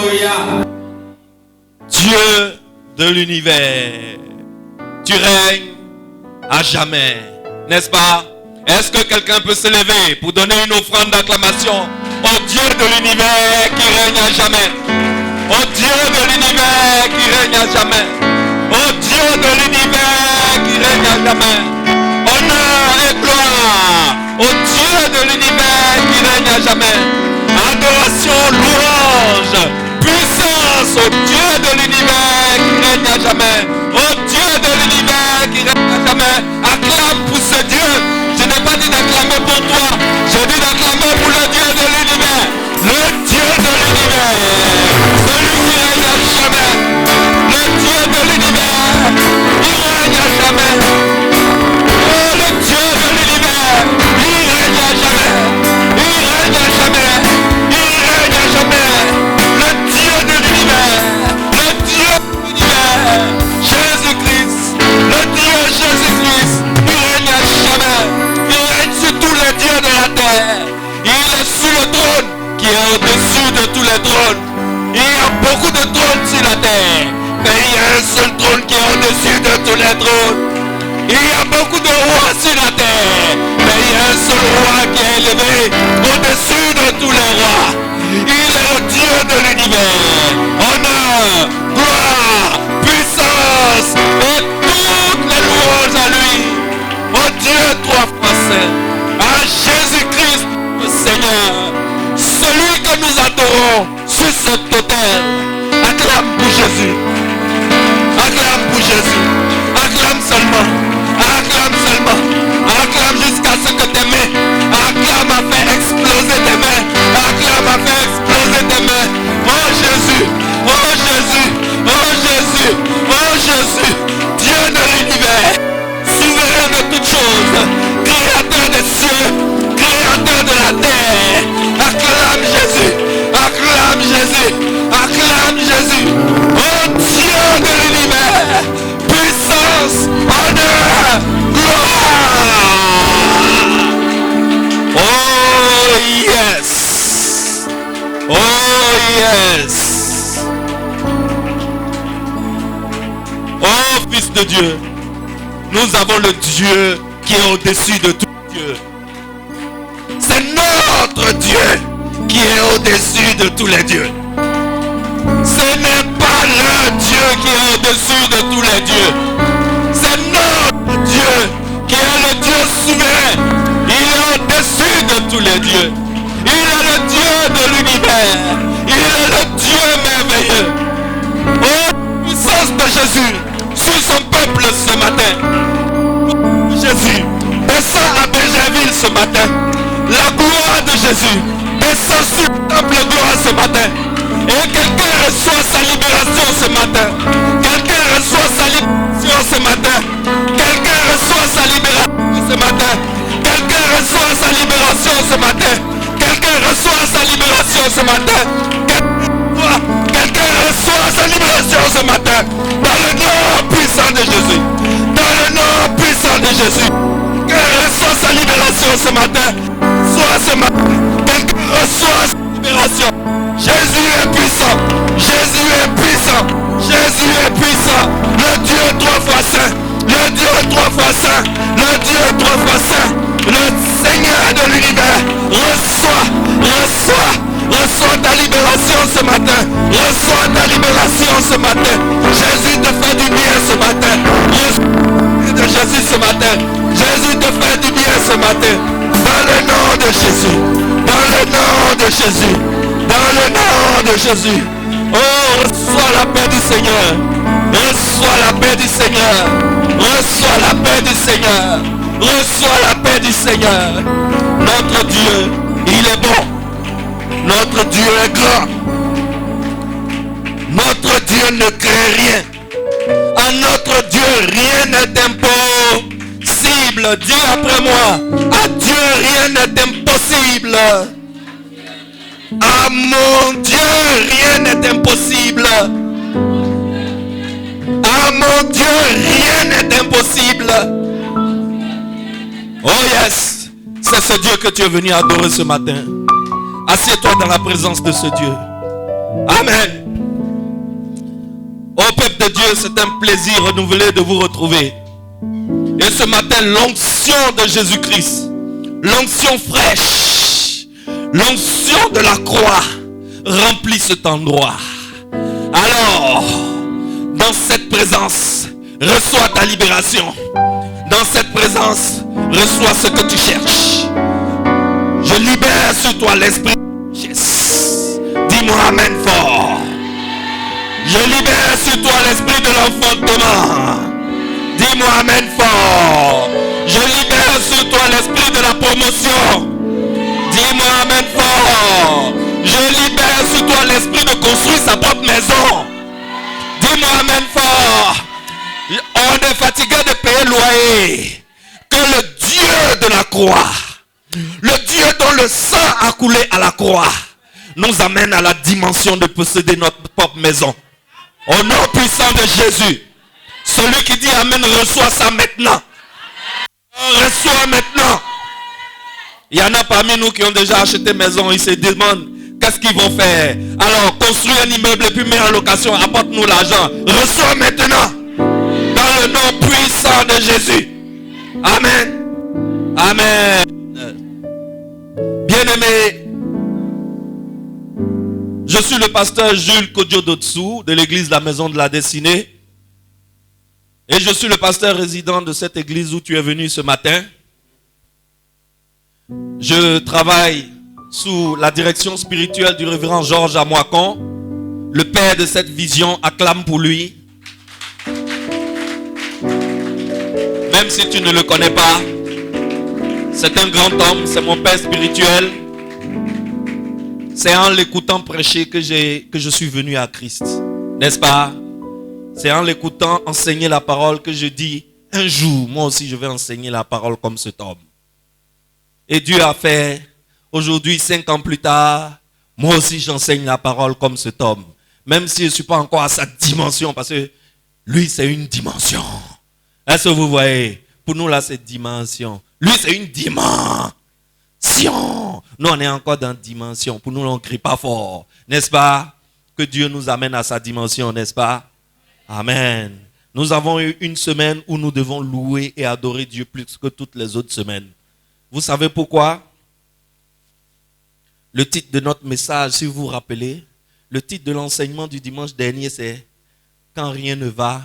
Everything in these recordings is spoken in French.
Alléluia. Dieu de l'univers, tu règnes à jamais, n'est-ce pas? Est-ce que quelqu'un peut se lever pour donner une offrande d'acclamation au Dieu de l'univers qui règne à jamais? Au Dieu de l'univers qui règne à jamais. Au Dieu de l'univers qui règne à jamais. Honneur et gloire au Dieu de l'univers qui règne à jamais. Adoration, louange, puissance au Dieu de l'univers qui règne à jamais. Au Dieu de l'univers qui règne à jamais. Acclame pour ce Dieu. Je n'ai pas dit d'acclamer pour toi. J'ai dit d'acclamer pour le Dieu de l'univers. Le Dieu de l'univers. Celui qui règne à jamais. Le Dieu de l'univers. Il règne à jamais. Oh, le Dieu de l'univers. Il règne à jamais. Il règne à jamais. Il règne à jamais. Le Dieu de l'univers. Le Dieu de l'univers. Jésus-Christ. Le Dieu Jésus-Christ. Il règne à jamais. Il règne sur tous les dieux de la terre. Il est sur le trône qui est au-dessus de tous les trônes. Il y a beaucoup de trônes sur la terre, mais il y a un seul trône qui est au-dessus de tous les trônes. Il y a beaucoup de rois sur la terre, mais il y a un seul roi qui est élevé au-dessus de tous les rois. Il est le Dieu de l'univers. Honneur, gloire, puissance et toutes les louanges à lui. Au Dieu trois fois saint, à Jésus-Christ le Seigneur, celui que nous adorons sur cette autel. Acclame pour Jésus. Acclame pour Jésus. Acclame seulement. Acclame seulement. Acclame jusqu'à ce que tes mains. Acclame à faire exploser tes mains. Acclame à faire exploser tes mains. Oh Jésus. Oh Jésus. Oh Jésus. Oh Jésus. Dieu de l'univers. Souverain de toutes choses. Créateur des cieux. Créateur de la terre. Acclame Jésus. Acclame Jésus. Acclame Jésus. Oh Dieu de l'univers. Puissance, honneur, gloire. Oh yes. Oh yes. Oh Fils de Dieu. Nous avons le Dieu qui est au-dessus de tout Dieu. C'est notre Dieu qui est au-dessus de tous les dieux. Ce n'est pas le Dieu qui est au-dessus de tous les dieux. C'est notre Dieu qui est le Dieu souverain. Il est au-dessus de tous les dieux. Il est le Dieu de l'univers. Il est le Dieu merveilleux. Oh, puissance de Jésus sur son peuple ce matin. Jésus descend à Bégerville ce matin. La gloire de Jésus descend sur le temple de gloire ce matin. Et quelqu'un reçoit sa libération ce matin. Quelqu'un reçoit sa libération ce matin. Quelqu'un reçoit sa libération ce matin. Quelqu'un reçoit sa libération ce matin. Quelqu'un reçoit sa libération ce matin. Quelqu'un reçoit sa libération ce matin. Dans le nom puissant de Jésus. Dans le nom puissant de Jésus. Quelqu'un reçoit sa libération ce matin. Soit ce matin. Quelqu'un reçoit sa libération. Jésus est puissant. Jésus est puissant. Jésus est puissant. Le Dieu trois fois saint. Le Dieu trois fois saint. Le Dieu trois fois saint. Le Seigneur de l'univers. Reçois ta libération ce matin. Reçois ta libération ce matin. Jésus te fait du bien ce matin. Reçois de Jésus ce matin. Jésus te fait du bien ce matin. Dans le nom de Jésus. Dans le nom de Jésus. Dans le nom de Jésus. Oh, reçois la paix du Seigneur. Reçois la paix du Seigneur. Reçois la paix du Seigneur. Reçois la paix du Seigneur. Notre Dieu, il est bon. Notre Dieu est grand. Notre Dieu ne craint rien. À notre Dieu, rien n'est impossible. Dis après moi. À Dieu, rien n'est impossible. À mon Dieu, rien n'est impossible. À mon Dieu, rien n'est impossible. Oh yes, c'est ce Dieu que tu es venu adorer ce matin. Assieds-toi dans la présence de ce Dieu. Amen. Ô peuple de Dieu, c'est un plaisir renouvelé de vous retrouver. Et ce matin, l'onction de Jésus-Christ, l'onction fraîche, l'onction de la croix remplit cet endroit. Alors, dans cette présence, reçois ta libération. Dans cette présence, reçois ce que tu cherches. Je libère sur toi l'esprit de sagesse. Dis-moi amen fort. Je libère sur toi l'esprit de l'enfantement. Dis-moi amen fort. Je libère sur toi l'esprit de la promotion. Dis-moi amen fort. Je libère sur toi l'esprit de construire sa propre maison. Dis-moi amen fort. On est fatigué de payer le loyer. Que le Dieu de la croix, le Dieu dont le sang a coulé à la croix, nous amène à la dimension de posséder notre propre maison. Au nom puissant de Jésus. Celui qui dit amen reçoit ça maintenant. Reçoit maintenant. Il y en a parmi nous qui ont déjà acheté maison. Ils se demandent qu'est-ce qu'ils vont faire. Alors construis un immeuble et puis mets en location. Apporte-nous l'argent. Reçois maintenant. Dans le nom puissant de Jésus. Amen. Amen. Bien-aimé, je suis le pasteur Jules Kodjo-Dotsou de l'église La Maison de la Destinée. Et je suis le pasteur résident de cette église où tu es venu ce matin. Je travaille sous la direction spirituelle du révérend Georges Amoakon. Le père de cette vision, acclame pour lui. Même si tu ne le connais pas, c'est un grand homme, c'est mon père spirituel. C'est en l'écoutant prêcher que je suis venu à Christ. N'est-ce pas? C'est en l'écoutant enseigner la parole que je dis, un jour, moi aussi je vais enseigner la parole comme cet homme. Et Dieu a fait, aujourd'hui, 5 ans plus tard, moi aussi j'enseigne la parole comme cet homme. Même si je ne suis pas encore à sa dimension, parce que lui c'est une dimension. Est-ce que vous voyez? Pour nous là c'est dimension. Lui c'est une dimension. Nous on est encore dans dimension. Pour nous on ne crie pas fort. N'est-ce pas? Que Dieu nous amène à sa dimension, n'est-ce pas? Amen. Nous avons eu une semaine où nous devons louer et adorer Dieu plus que toutes les autres semaines. Vous savez pourquoi? Le titre de notre message, si vous vous rappelez, le titre de l'enseignement du dimanche dernier, c'est « Quand rien ne va,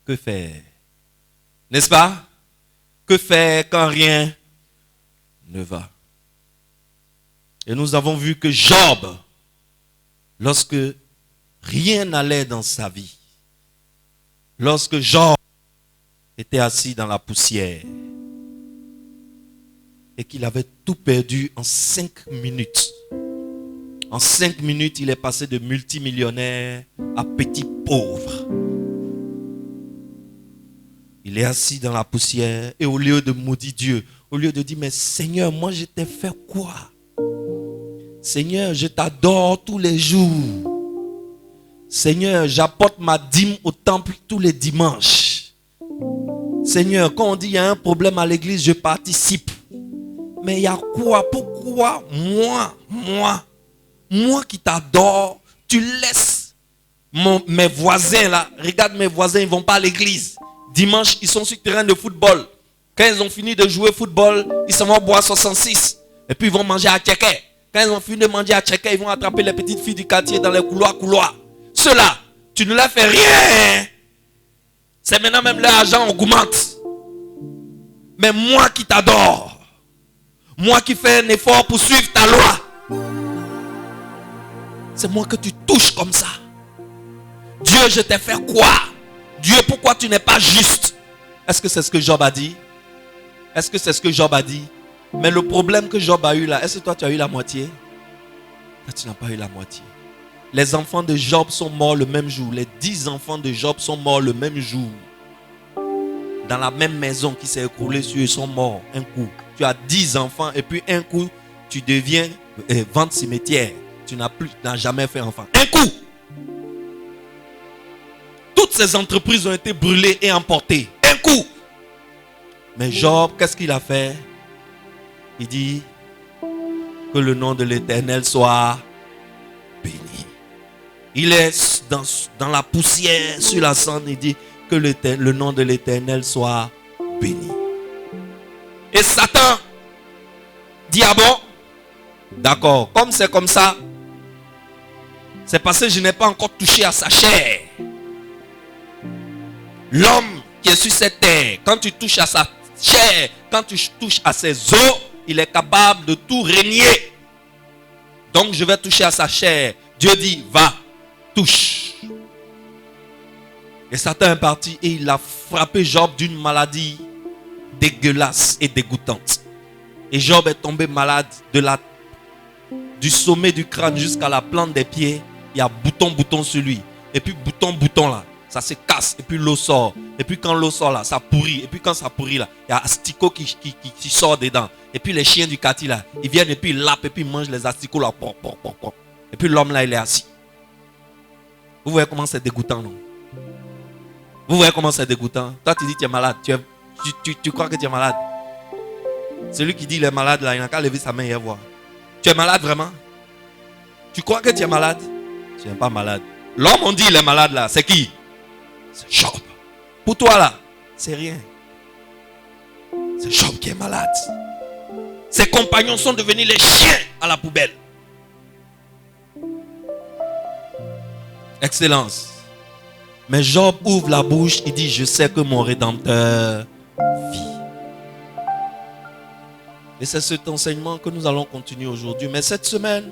que faire ?» N'est-ce pas? Que faire quand rien ne va? Et nous avons vu que Job, lorsque rien n'allait dans sa vie, lorsque Job était assis dans la poussière et qu'il avait tout perdu en 5 minutes. En 5 minutes, il est passé de multimillionnaire à petit pauvre. Il est assis dans la poussière et au lieu de maudire Dieu, au lieu de dire, mais Seigneur, moi je t'ai fait quoi? Seigneur, je t'adore tous les jours. Seigneur, j'apporte ma dîme au temple tous les dimanches. Seigneur, quand on dit il y a un problème à l'église, je participe. Mais il y a quoi? Pourquoi moi qui t'adore, tu laisses mes voisins là? Regarde mes voisins, ils ne vont pas à l'église. Dimanche, ils sont sur le terrain de football. Quand ils ont fini de jouer au football, ils s'en vont boire 66. Et puis ils vont manger à Tchéké. Quand ils ont fini de manger à Tchéké, ils vont attraper les petites filles du quartier dans les couloirs. Ceux-là, tu ne leur fais rien. C'est maintenant même leur argent augmente. Mais moi qui t'adore, moi qui fais un effort pour suivre ta loi, c'est moi que tu touches comme ça. Dieu, je t'ai fait quoi? Dieu, pourquoi tu n'es pas juste? Est-ce que c'est ce que Job a dit? Est-ce que c'est ce que Job a dit? Mais le problème que Job a eu là, est-ce que toi tu as eu la moitié? Toi, tu n'as pas eu la moitié. Les enfants de Job sont morts le même jour. Les 10 enfants de Job sont morts le même jour. Dans la même maison qui s'est écroulée sur eux, ils sont morts un coup. Tu as 10 enfants et puis un coup, tu deviens vente cimetière. Tu n'as jamais fait enfant. Un coup! Toutes ces entreprises ont été brûlées et emportées. Un coup! Mais Job, qu'est-ce qu'il a fait? Il dit que le nom de l'Éternel soit béni. Il est dans la poussière, sur la cendre. Il dit que le nom de l'Éternel soit béni. Et Satan dit, ah bon, d'accord, comme c'est comme ça, c'est parce que je n'ai pas encore touché à sa chair. L'homme qui est sur cette terre, quand tu touches à sa chair, quand tu touches à ses os, il est capable de tout régner. Donc je vais toucher à sa chair. Dieu dit, va, touche. Et Satan est parti et il a frappé Job d'une maladie dégueulasse et dégoûtante. Et Job est tombé malade du sommet du crâne jusqu'à la plante des pieds. Il y a bouton sur lui. Et puis bouton là, ça se casse. Et puis l'eau sort. Et puis quand l'eau sort là, ça pourrit. Et puis quand ça pourrit là, il y a asticot qui sort dedans. Et puis les chiens du quartier là, ils viennent et puis ils lapent et puis ils mangent les asticots là. Et puis l'homme là, il est assis. Vous voyez comment c'est dégoûtant, non? Vous voyez comment c'est dégoûtant? Toi tu dis tu es malade. Tu crois que tu es malade? Celui qui dit il est malade là, il n'a qu'à lever sa main et voir. Tu es malade vraiment? Tu crois que tu es malade? Tu n'es pas malade. L'homme on dit il est malade là, c'est qui? C'est Job. Pour toi là, c'est rien. C'est Job qui est malade. Ses compagnons sont devenus les chiens à la poubelle. Excellence. Mais Job ouvre la bouche, il dit, je sais que mon Rédempteur vit. Et c'est cet enseignement que nous allons continuer aujourd'hui. Mais cette semaine,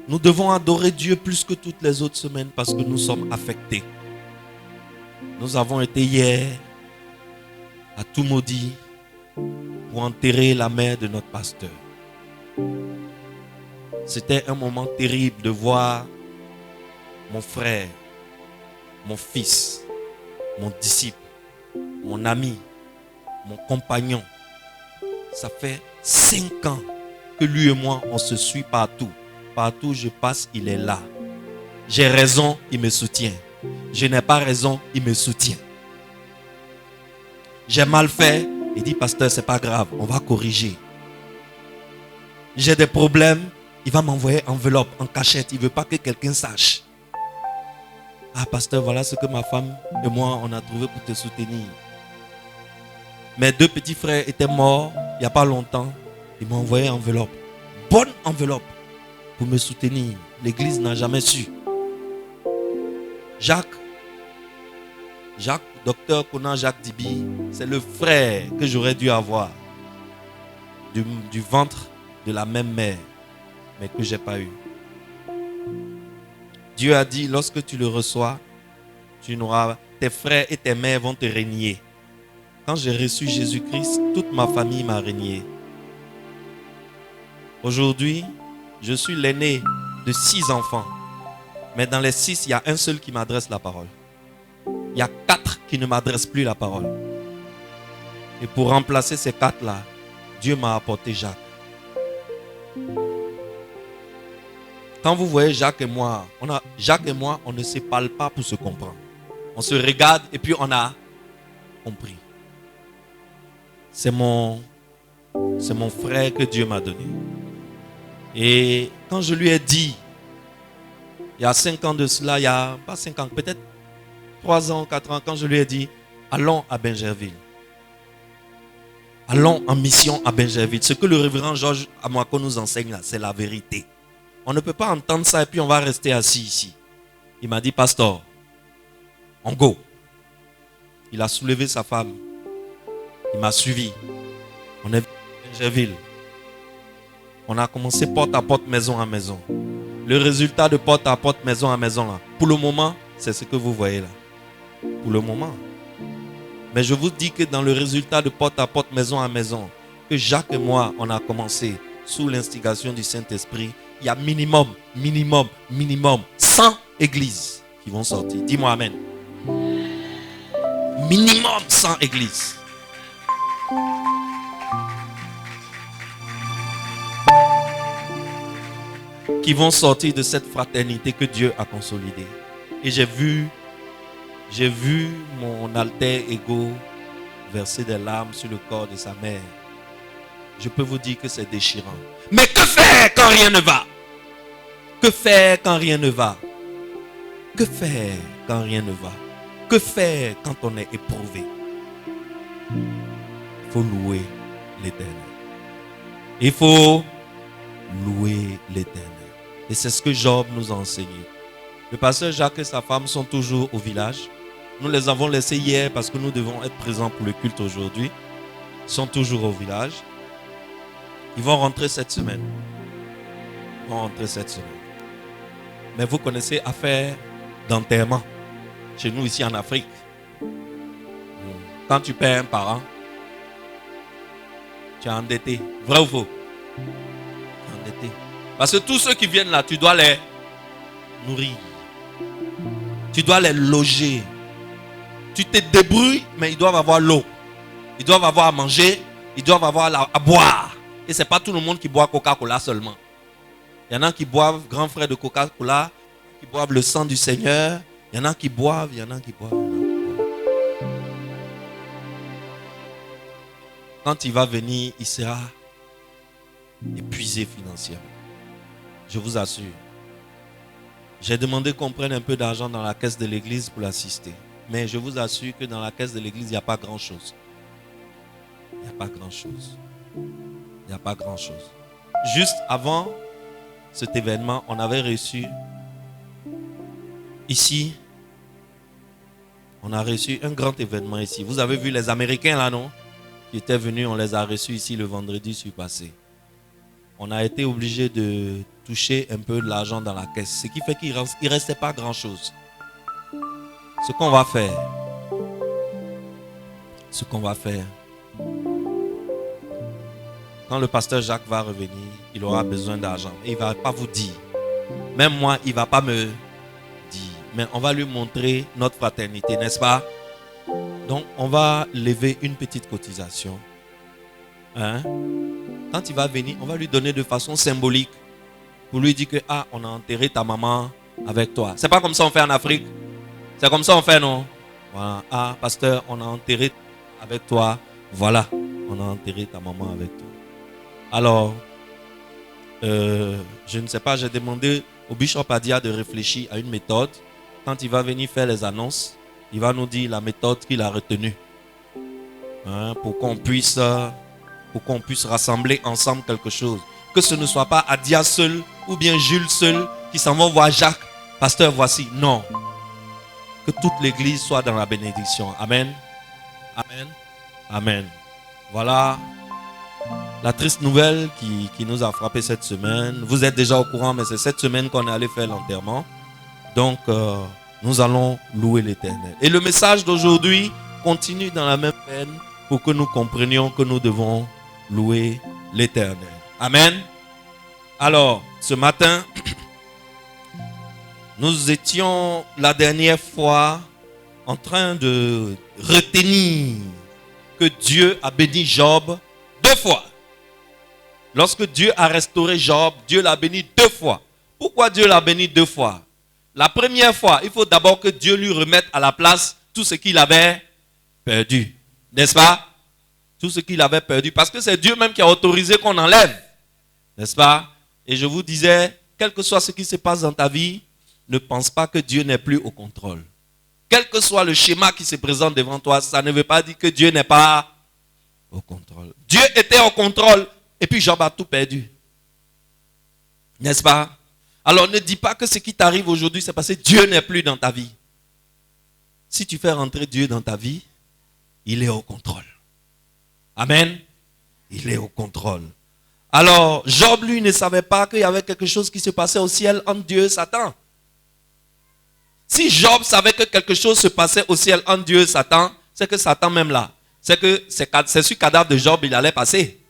nous devons adorer Dieu plus que toutes les autres semaines parce que nous sommes affectés. Nous avons été hier à tout maudit pour enterrer la mère de notre pasteur. C'était un moment terrible de voir mon frère, mon fils, mon disciple, mon ami, mon compagnon. Ça fait 5 ans que lui et moi, on se suit partout. Partout où je passe, il est là. J'ai raison, il me soutient. Je n'ai pas raison, il me soutient. J'ai mal fait, il dit, pasteur, c'est pas grave, on va corriger. J'ai des problèmes, il va m'envoyer enveloppe, en cachette, il ne veut pas que quelqu'un sache. Ah, pasteur, voilà ce que ma femme et moi, on a trouvé pour te soutenir. Mes 2 petits frères étaient morts il n'y a pas longtemps. Ils m'ont envoyé enveloppe. Bonne enveloppe pour me soutenir. L'église n'a jamais su. Jacques, docteur Conan Jacques Dibi, c'est le frère que j'aurais dû avoir. Du ventre de la même mère, mais que je n'ai pas eu. Dieu a dit, lorsque tu le reçois, tes frères et tes mères vont te régner. Quand j'ai reçu Jésus-Christ, toute ma famille m'a régné. Aujourd'hui, je suis l'aîné de 6 enfants. Mais dans les 6, il y a un seul qui m'adresse la parole. Il y a 4 qui ne m'adressent plus la parole. Et pour remplacer ces 4-là, Dieu m'a apporté Jacques. Quand vous voyez Jacques et moi, on ne se parle pas pour se comprendre. On se regarde et puis on a compris. C'est mon frère que Dieu m'a donné. Et quand je lui ai dit, il y a 5 ans de cela, il y a pas 5 ans, peut-être 3 ans, 4 ans, quand je lui ai dit, allons à Bingerville. Allons en mission à Bingerville. Ce que le révérend Georges Amouako nous enseigne là, c'est la vérité. On ne peut pas entendre ça et puis on va rester assis ici. Il m'a dit, pasteur, on go. Il a soulevé sa femme. Il m'a suivi. On est venu à Bingerville. On a commencé porte à porte, maison à maison. Le résultat de porte à porte, maison à maison, là, pour le moment, c'est ce que vous voyez là. Pour le moment. Mais je vous dis que dans le résultat de porte à porte, maison à maison, que Jacques et moi, on a commencé sous l'instigation du Saint-Esprit, il y a minimum 100 églises qui vont sortir. Dis-moi amen. Minimum 100 églises. Qui vont sortir de cette fraternité que Dieu a consolidée. Et j'ai vu mon alter ego verser des larmes sur le corps de sa mère. Je peux vous dire que c'est déchirant. Mais que faire quand rien ne va? Que faire quand rien ne va? Que faire quand rien ne va? Que faire quand on est éprouvé? Il faut louer l'Éternel. Il faut louer l'Éternel. Et c'est ce que Job nous a enseigné. Le pasteur Jacques et sa femme sont toujours au village. Nous les avons laissés hier parce que nous devons être présents pour le culte aujourd'hui. Ils sont toujours au village. Ils vont rentrer cette semaine. Mais vous connaissez affaire d'enterrement. Chez nous ici en Afrique. Quand tu perds un parent, tu es endetté. Vrai ou faux? Endetté. Parce que tous ceux qui viennent là, tu dois les nourrir. Tu dois les loger. Tu te débrouilles, mais ils doivent avoir l'eau. Ils doivent avoir à manger. Ils doivent avoir à boire. Et ce n'est pas tout le monde qui boit Coca-Cola seulement. Il y en a qui boivent grand frère de Coca-Cola, qui boivent le sang du Seigneur. Il y en a qui boivent, Quand il va venir, il sera épuisé financièrement. Je vous assure. J'ai demandé qu'on prenne un peu d'argent dans la caisse de l'église pour l'assister. Mais je vous assure que dans la caisse de l'église, il n'y a pas grand-chose. Il n'y a pas grand-chose. Juste avant cet événement, on avait reçu ici, on a reçu un grand événement ici. Vous avez vu les Américains là, non? Qui étaient venus, on les a reçus ici le vendredi surpassé. On a été obligé de toucher un peu de l'argent dans la caisse. Ce qui fait qu'il ne restait pas grand-chose. Ce qu'on va faire, quand le pasteur Jacques va revenir, il aura besoin d'argent. Et il ne va pas vous dire. Même moi, il ne va pas me dire. Mais on va lui montrer notre fraternité, n'est-ce pas? Donc, on va lever une petite cotisation. Hein? Quand il va venir, on va lui donner de façon symbolique. Pour lui dire que, on a enterré ta maman avec toi. C'est pas comme ça on fait en Afrique. C'est comme ça on fait, non? Voilà. Pasteur, on a enterré avec toi. Voilà. On a enterré ta maman avec toi. Alors, je ne sais pas, j'ai demandé au bishop Adia de réfléchir à une méthode. Quand il va venir faire les annonces, il va nous dire la méthode qu'il a retenue. Pour qu'on puisse rassembler ensemble quelque chose. Que ce ne soit pas Adia seul ou bien Jules seul qui s'en vont voir Jacques. Pasteur, voici. Non. Que toute l'église soit dans la bénédiction. Amen. Amen. Amen. Voilà la triste nouvelle qui nous a frappé cette semaine. Vous êtes déjà au courant, mais c'est cette semaine qu'on est allé faire l'enterrement. Donc, nous allons louer l'Éternel. Et le message d'aujourd'hui continue dans la même veine pour que nous comprenions que nous devons louer l'Éternel. Amen. Alors, ce matin, nous étions la dernière fois en train de retenir que Dieu a béni Job 2 fois. Lorsque Dieu a restauré Job, Dieu l'a béni 2 fois. Pourquoi Dieu l'a béni 2 fois? La première fois, il faut d'abord que Dieu lui remette à la place tout ce qu'il avait perdu. N'est-ce pas? Tout ce qu'il avait perdu. Parce que c'est Dieu même qui a autorisé qu'on enlève. N'est-ce pas? Et je vous disais, quel que soit ce qui se passe dans ta vie, ne pense pas que Dieu n'est plus au contrôle. Quel que soit le schéma qui se présente devant toi, ça ne veut pas dire que Dieu n'est pas au contrôle. Dieu était au contrôle et puis Job a tout perdu. N'est-ce pas? Alors ne dis pas que ce qui t'arrive aujourd'hui, c'est parce que Dieu n'est plus dans ta vie. Si tu fais rentrer Dieu dans ta vie, il est au contrôle. Amen. Il est au contrôle. Alors, Job, lui, ne savait pas qu'il y avait quelque chose qui se passait au ciel entre Dieu et Satan. Si Job savait que quelque chose se passait au ciel entre Dieu et Satan, c'est que Satan même là, c'est sur le cadavre de Job, il allait passer.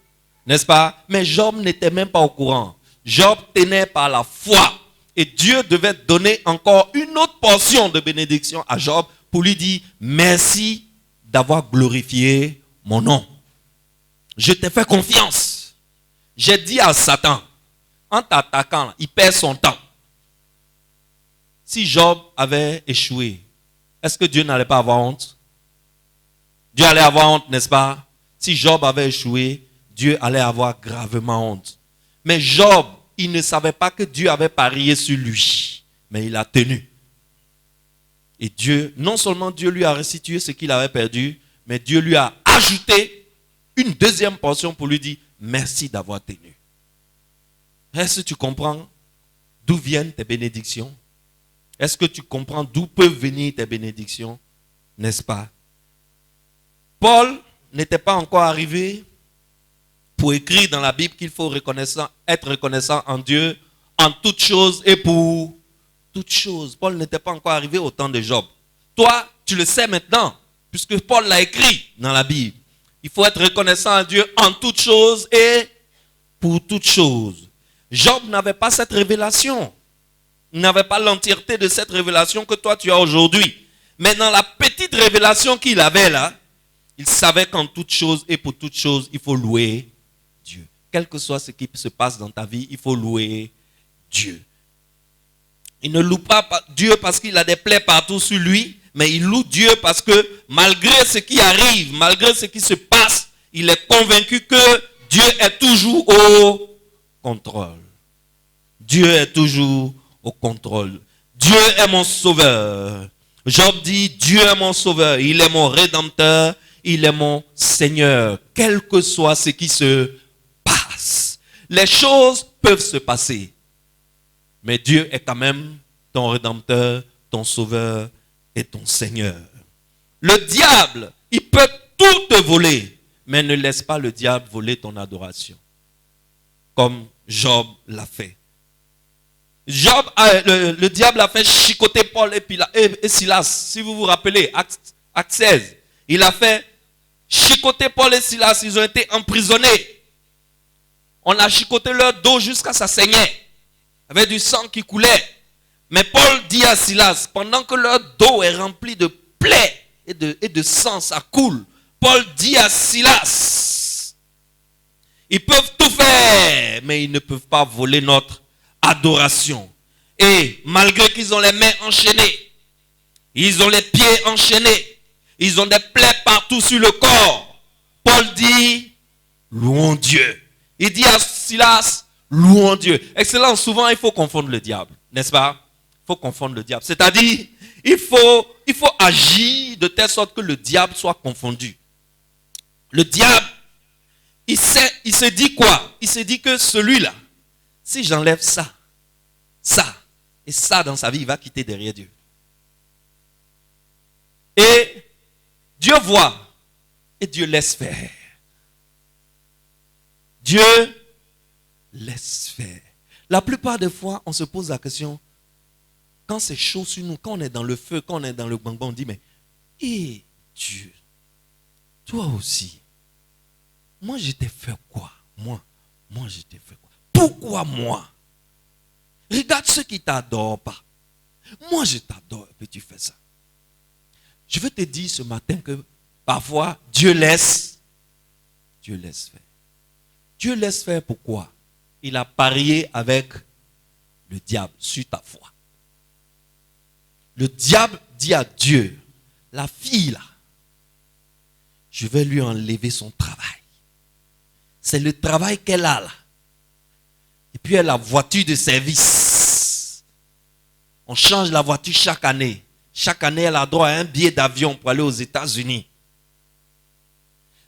N'est-ce pas? Mais Job n'était même pas au courant. Job tenait par la foi. Et Dieu devait donner encore une autre portion de bénédiction à Job pour lui dire merci d'avoir glorifié mon nom. Je t'ai fait confiance. J'ai dit à Satan, en t'attaquant, il perd son temps. Si Job avait échoué, est-ce que Dieu n'allait pas avoir honte? Dieu allait avoir honte, n'est-ce pas? Si Job avait échoué, Dieu allait avoir gravement honte. Mais Job il ne savait pas que Dieu avait parié sur lui. Mais il a tenu. Et Dieu, non seulement Dieu lui a restitué ce qu'il avait perdu, mais Dieu lui a ajouté une deuxième portion pour lui dire merci d'avoir tenu. Est-ce que tu comprends d'où viennent tes bénédictions? Est-ce que tu comprends d'où peuvent venir tes bénédictions? N'est-ce pas? Paul n'était pas encore arrivé pour écrire dans la Bible qu'il faut être reconnaissant en Dieu en toutes choses et pour toutes choses. Paul n'était pas encore arrivé au temps de Job. Toi, tu le sais maintenant, puisque Paul l'a écrit dans la Bible. Il faut être reconnaissant à Dieu en toutes choses et pour toutes choses. Job n'avait pas cette révélation. Il n'avait pas l'entièreté de cette révélation que toi tu as aujourd'hui. Mais dans la petite révélation qu'il avait là, il savait qu'en toutes choses et pour toutes choses, il faut louer Dieu. Quel que soit ce qui se passe dans ta vie, il faut louer Dieu. Il ne loue pas Dieu parce qu'il a des plaies partout sur lui, mais il loue Dieu parce que malgré ce qui arrive, malgré ce qui se passe, il est convaincu que Dieu est toujours au contrôle. Dieu est toujours au contrôle. Dieu est mon sauveur. Job dit, Dieu est mon sauveur, il est mon rédempteur, il est mon Seigneur, quel que soit ce qui se passe. Les choses peuvent se passer, mais Dieu est quand même ton rédempteur, ton sauveur et ton Seigneur. Le diable, il peut tout te voler, mais ne laisse pas le diable voler ton adoration, comme Job l'a fait. Le diable a fait chicoter Paul et Silas. Si vous vous rappelez, Acte 16, il a fait chicoter Paul et Silas. Ils ont été emprisonnés. On a chicoté leur dos jusqu'à ça saignait. Il y avait du sang qui coulait. Mais Paul dit à Silas, pendant que leur dos est rempli de plaies et de sang, ça coule. Paul dit à Silas, ils peuvent tout faire, mais ils ne peuvent pas voler notre adoration. Et malgré qu'ils ont les mains enchaînées, ils ont les pieds enchaînés, ils ont des plaies partout sur le corps, Paul dit, louons Dieu. Il dit à Silas, louons Dieu. Excellent, souvent il faut confondre le diable, n'est-ce pas? Il faut confondre le diable. C'est-à-dire, il faut agir de telle sorte que le diable soit confondu. Le diable, il se dit quoi? Il se dit que celui-là, si j'enlève ça et ça dans sa vie, il va quitter derrière Dieu. Et Dieu voit et Dieu laisse faire. Dieu laisse faire. La plupart des fois, on se pose la question, quand c'est chaud sur nous, quand on est dans le feu, quand on est dans le bang-bang, on dit, mais, Dieu, toi aussi, moi je t'ai fait quoi? Moi je t'ai fait quoi? Pourquoi moi? Regarde ceux qui ne t'adorent pas. Moi je t'adore et puis tu fais ça. Je veux te dire ce matin que parfois Dieu laisse faire. Dieu laisse faire pourquoi? Il a parié avec le diable sur ta foi. Le diable dit à Dieu, la fille là, je vais lui enlever son travail. C'est le travail qu'elle a là. Et puis elle a la voiture de service. On change la voiture chaque année. Chaque année, elle a droit à un billet d'avion pour aller aux États-Unis.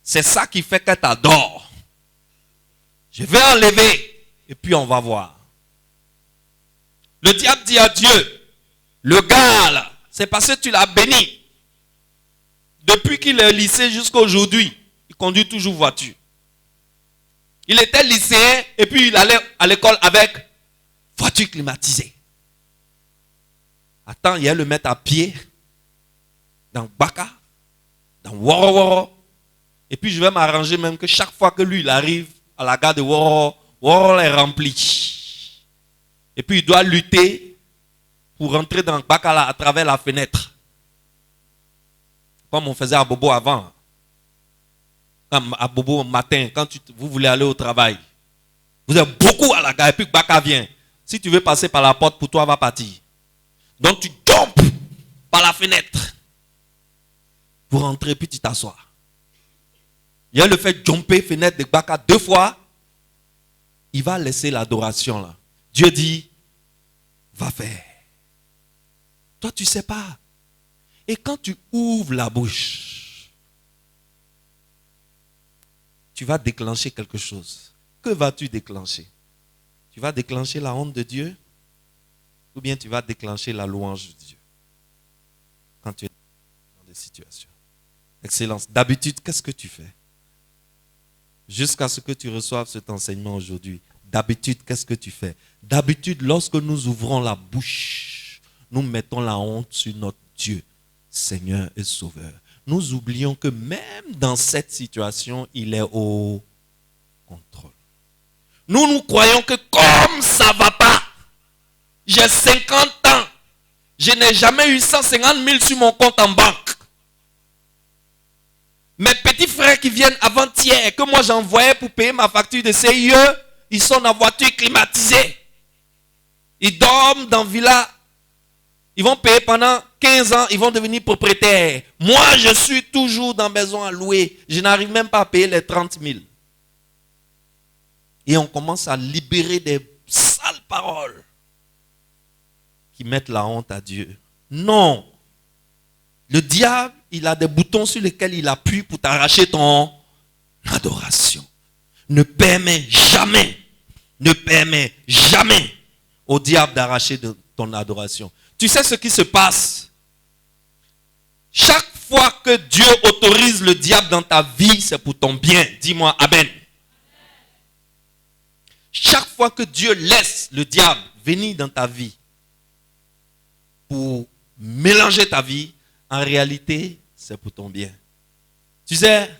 C'est ça qui fait qu'elle t'adore. Je vais enlever et puis on va voir. Le diable dit à Dieu, le gars là, c'est parce que tu l'as béni. Depuis qu'il est au lycée jusqu'à aujourd'hui, il conduit toujours voiture. Il était lycéen et puis il allait à l'école avec voiture climatisée. Attends, il y a le mettre à pied dans Baka, dans Woro Woro. Et puis je vais m'arranger même que chaque fois que lui il arrive à la gare de Woro, Woro est rempli. Et puis il doit lutter pour rentrer dans Baka là, à travers la fenêtre. Comme on faisait à Bobo avant. À Bobo matin, quand vous voulez aller au travail. Vous êtes beaucoup à la gare et puis Baka vient. Si tu veux passer par la porte, pour toi, va partir. Donc tu tombes par la fenêtre pour rentrer puis tu t'assois. Il y a le fait de jumper fenêtre de Baka 2 fois. il va laisser l'adoration là. Dieu dit, va faire. Toi, tu ne sais pas. Et quand tu ouvres la bouche, tu vas déclencher quelque chose. Que vas-tu déclencher? Tu vas déclencher la honte de Dieu ou bien tu vas déclencher la louange de Dieu quand tu es dans des situations. Excellence. D'habitude, qu'est-ce que tu fais? Jusqu'à ce que tu reçoives cet enseignement aujourd'hui. D'habitude, qu'est-ce que tu fais? D'habitude, lorsque nous ouvrons la bouche, nous mettons la honte sur notre Dieu, Seigneur et Sauveur. Nous oublions que même dans cette situation, il est au contrôle. Nous croyons que comme ça ne va pas, j'ai 50 ans, je n'ai jamais eu 150 000 sur mon compte en banque. Mes petits frères qui viennent avant-hier, que moi j'envoyais pour payer ma facture de CIE, ils sont dans voiture climatisée. Ils dorment dans villa. Ils vont payer pendant 15 ans, ils vont devenir propriétaires. Moi, je suis toujours dans maison à louer. Je n'arrive même pas à payer les 30 000. Et on commence à libérer des sales paroles qui mettent la honte à Dieu. Non. Le diable, il a des boutons sur lesquels il appuie pour t'arracher ton adoration. Ne permets jamais au diable d'arracher ton adoration. Tu sais ce qui se passe? Chaque fois que Dieu autorise le diable dans ta vie, c'est pour ton bien. Dis-moi Amen. Chaque fois que Dieu laisse le diable venir dans ta vie pour mélanger ta vie, en réalité, c'est pour ton bien. Tu sais,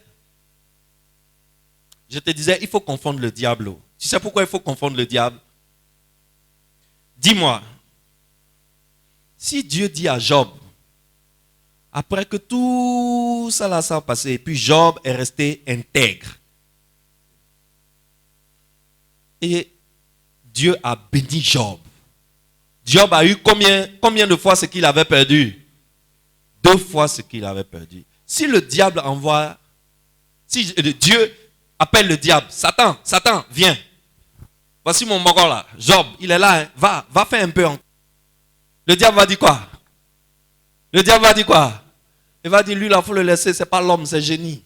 je te disais, il faut confondre le diable. Tu sais pourquoi il faut confondre le diable? Dis-moi, si Dieu dit à Job, après que tout ça là, ça a passé, et puis Job est resté intègre, et Dieu a béni Job. Job a eu combien de fois ce qu'il avait perdu? 2 fois ce qu'il avait perdu. Si le diable envoie, si Dieu appelle le diable, Satan, viens. Voici mon moron là, Job, il est là, hein. Va faire un peu. Le diable va dire quoi? Le diable va dire quoi? Il va dire, lui là, il faut le laisser, c'est pas l'homme, c'est génie.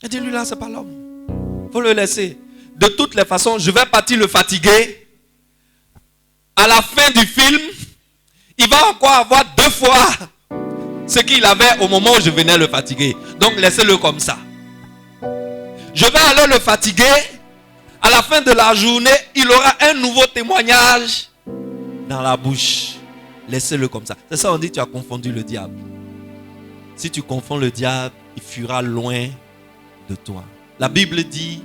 Il dit, lui là, c'est pas l'homme. Il faut le laisser. De toutes les façons, je vais partir le fatiguer. À la fin du film, il va encore avoir 2 fois ce qu'il avait au moment où je venais le fatiguer. Donc laissez-le comme ça. Je vais aller le fatiguer. À la fin de la journée, il aura un nouveau témoignage dans la bouche. Laissez-le comme ça. C'est ça on dit, tu as confondu le diable. Si tu confonds le diable, il fuira loin de toi. La Bible dit,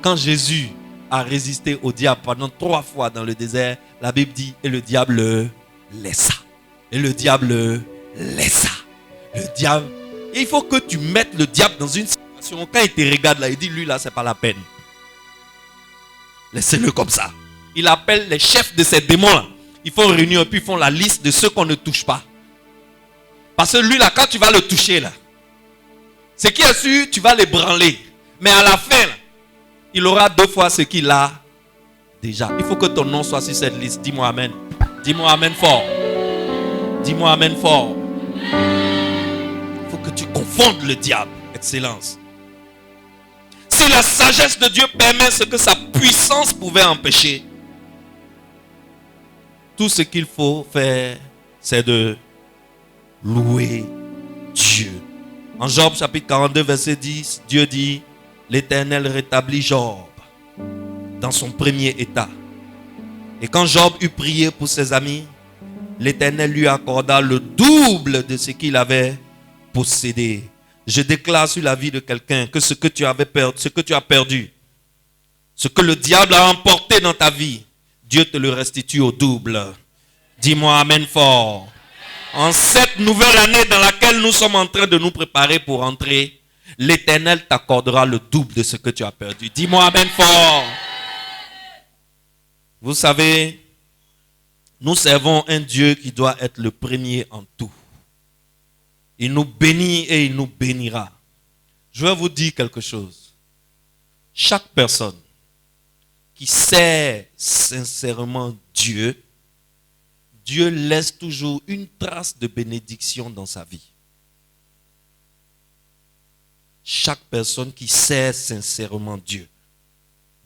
quand Jésus a résisté au diable pendant 3 fois dans le désert, la Bible dit, et le diable le laissa. Et le diable le laissa. Le diable. Et il faut que tu mettes le diable dans une situation. Quand il te regarde là, il dit, lui là, c'est pas la peine. Laissez-le comme ça. Il appelle les chefs de ces démons là. Ils font réunion et puis ils font la liste de ceux qu'on ne touche pas. Parce que lui là, quand tu vas le toucher là, ce qui est sûr, tu vas l'ébranler. Mais à la fin, là, il aura 2 fois ce qu'il a déjà. Il faut que ton nom soit sur cette liste. Dis-moi Amen. Dis-moi Amen fort. Dis-moi Amen fort. Il faut que tu confondes le diable. Excellence. Si la sagesse de Dieu permet ce que sa puissance pouvait empêcher, tout ce qu'il faut faire, c'est de louer Dieu. En Job chapitre 42 verset 10, Dieu dit, l'Éternel rétablit Job dans son premier état. Et quand Job eut prié pour ses amis, l'Éternel lui accorda le double de ce qu'il avait possédé. Je déclare sur la vie de quelqu'un que ce que tu avais perdu, ce que tu as perdu, ce que le diable a emporté dans ta vie, Dieu te le restitue au double. Dis-moi Amen fort. En cette nouvelle année dans laquelle nous sommes en train de nous préparer pour entrer, l'Éternel t'accordera le double de ce que tu as perdu. Dis-moi Amen fort. Vous savez, nous servons un Dieu qui doit être le premier en tout. Il nous bénit et il nous bénira. Je vais vous dire quelque chose. Chaque personne qui sert sincèrement Dieu, Dieu laisse toujours une trace de bénédiction dans sa vie. Chaque personne qui sert sincèrement Dieu,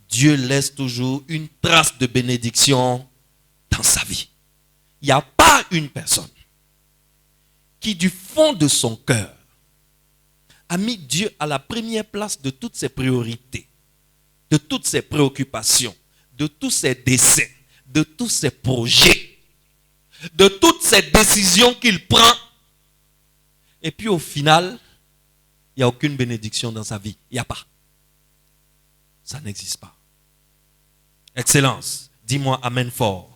Dieu laisse toujours une trace de bénédiction dans sa vie. Il n'y a pas une personne qui du fond de son cœur a mis Dieu à la première place de toutes ses priorités, de toutes ses préoccupations, de tous ses desseins, de tous ses projets, de toutes ses décisions qu'il prend. Et puis au final, il n'y a aucune bénédiction dans sa vie. Il n'y a pas. Ça n'existe pas. Excellence, dis-moi amen fort.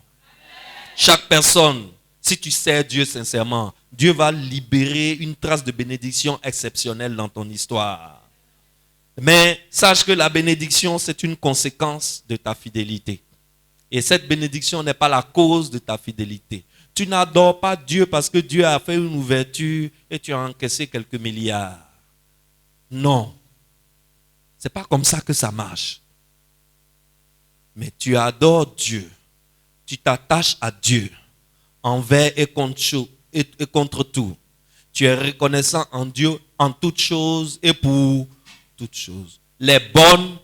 Chaque personne, si tu sers Dieu sincèrement, Dieu va libérer une trace de bénédiction exceptionnelle dans ton histoire. Mais sache que la bénédiction, c'est une conséquence de ta fidélité. Et cette bénédiction n'est pas la cause de ta fidélité. Tu n'adores pas Dieu parce que Dieu a fait une ouverture et tu as encaissé quelques milliards. Non. Ce n'est pas comme ça que ça marche. Mais tu adores Dieu. Tu t'attaches à Dieu envers et contre tout. Tu es reconnaissant en Dieu en toutes choses et pour toutes choses. Les bonnes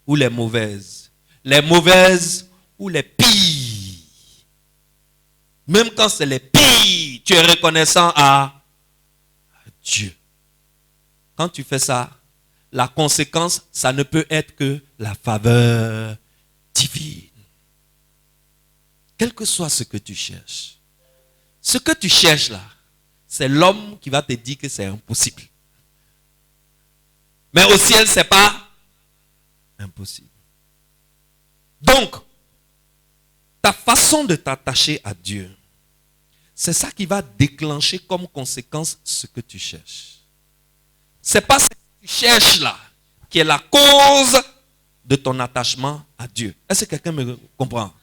ou les mauvaises. Les mauvaises ou les pires. Même quand c'est les pires, tu es reconnaissant à Dieu. Quand tu fais ça, la conséquence, ça ne peut être que la faveur divine. Quel que soit ce que tu cherches. Ce que tu cherches là, c'est l'homme qui va te dire que c'est impossible. Mais au ciel, ce n'est pas impossible. Donc, ta façon de t'attacher à Dieu, c'est ça qui va déclencher comme conséquence ce que tu cherches. Ce n'est pas ce que tu cherches là qui est la cause de ton attachement à Dieu. Est-ce que quelqu'un me comprend?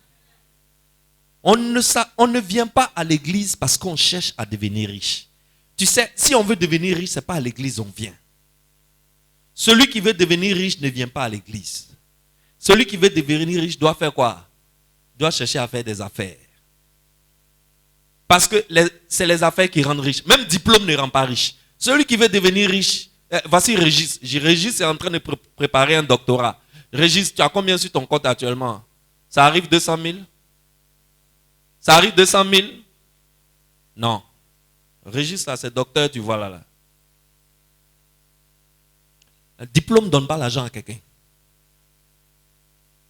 On ne vient pas à l'église parce qu'on cherche à devenir riche. Tu sais, si on veut devenir riche, ce n'est pas à l'église on vient. Celui qui veut devenir riche ne vient pas à l'église. Celui qui veut devenir riche doit faire quoi? Doit chercher à faire des affaires. Parce que c'est les affaires qui rendent riche. Même diplôme ne rend pas riche. Celui qui veut devenir riche, voici Régis. Régis est en train de préparer un doctorat. Régis, tu as combien sur ton compte actuellement? Ça arrive 200 000? Ça arrive 200 000? Non. Régis, là, c'est docteur, tu vois là. Le diplôme ne donne pas l'argent à quelqu'un.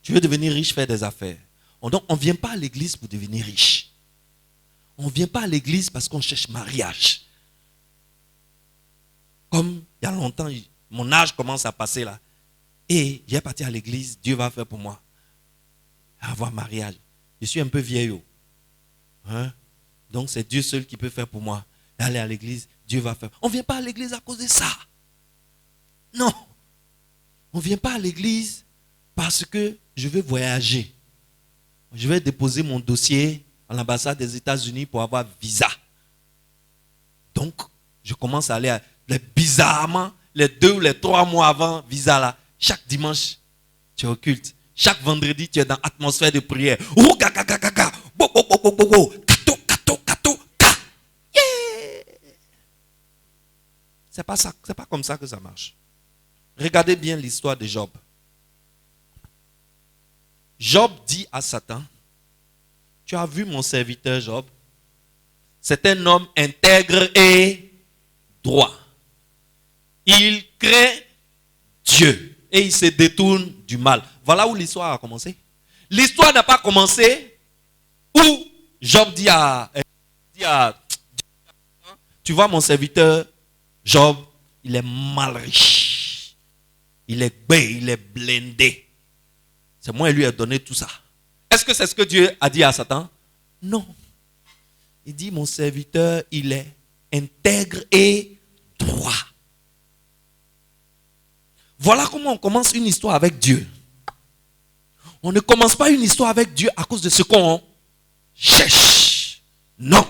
Tu veux devenir riche, faire des affaires. Donc, on ne vient pas à l'église pour devenir riche. On ne vient pas à l'église parce qu'on cherche mariage. Comme il y a longtemps, mon âge commence à passer là. Et j'ai parti à l'église, Dieu va faire pour moi. Avoir mariage. Je suis un peu vieillot. Hein? Donc c'est Dieu seul qui peut faire pour moi. Aller à l'église, Dieu va faire. On ne vient pas à l'église à cause de ça. Non. On ne vient pas à l'église parce que je veux voyager. Je vais déposer mon dossier à l'ambassade des États-Unis pour avoir visa. Donc, je commence à aller bizarrement, les 2 ou les 3 mois avant visa là, chaque dimanche, tu es au culte. Chaque vendredi, tu es dans l'atmosphère de prière. C'est pas ça, c'est pas comme ça que ça marche. Regardez bien l'histoire de Job. Job dit à Satan, tu as vu mon serviteur Job? C'est un homme intègre et droit. Il craint Dieu et il se détourne du mal. Voilà où l'histoire a commencé. L'histoire n'a pas commencé où Job dit à tu vois mon serviteur Job, il est mal riche. Il est bé, il est blindé. C'est moi qui lui ai donné tout ça. Est-ce que c'est ce que Dieu a dit à Satan? Non. Il dit, mon serviteur, il est intègre et droit. Voilà comment on commence une histoire avec Dieu. On ne commence pas une histoire avec Dieu à cause de ce qu'on cherche. Non.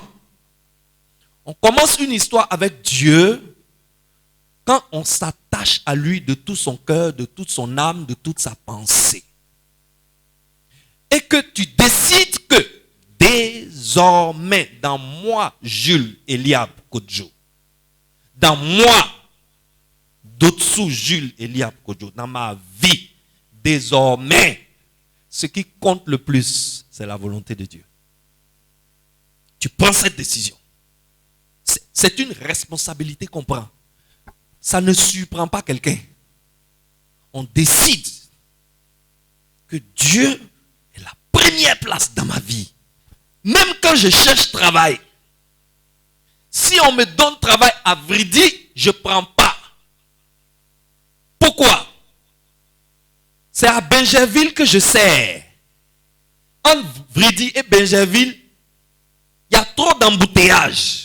On commence une histoire avec Dieu quand on s'attache à lui de tout son cœur, de toute son âme, de toute sa pensée. et que tu décides que désormais, dans moi, Jules Eliab Kodjo, dans moi, Dotsu Jules Eliab Kodjo, dans ma vie, désormais, ce qui compte le plus, c'est la volonté de Dieu. Tu prends cette décision. C'est une responsabilité qu'on prend. Ça ne surprend pas quelqu'un. On décide que Dieu est la première place dans ma vie. Même quand je cherche travail, si on me donne travail à Vridi, je ne prends pas. Pourquoi? C'est à Bingerville que je sers. Entre Vridi et Bingerville, il y a trop d'embouteillages.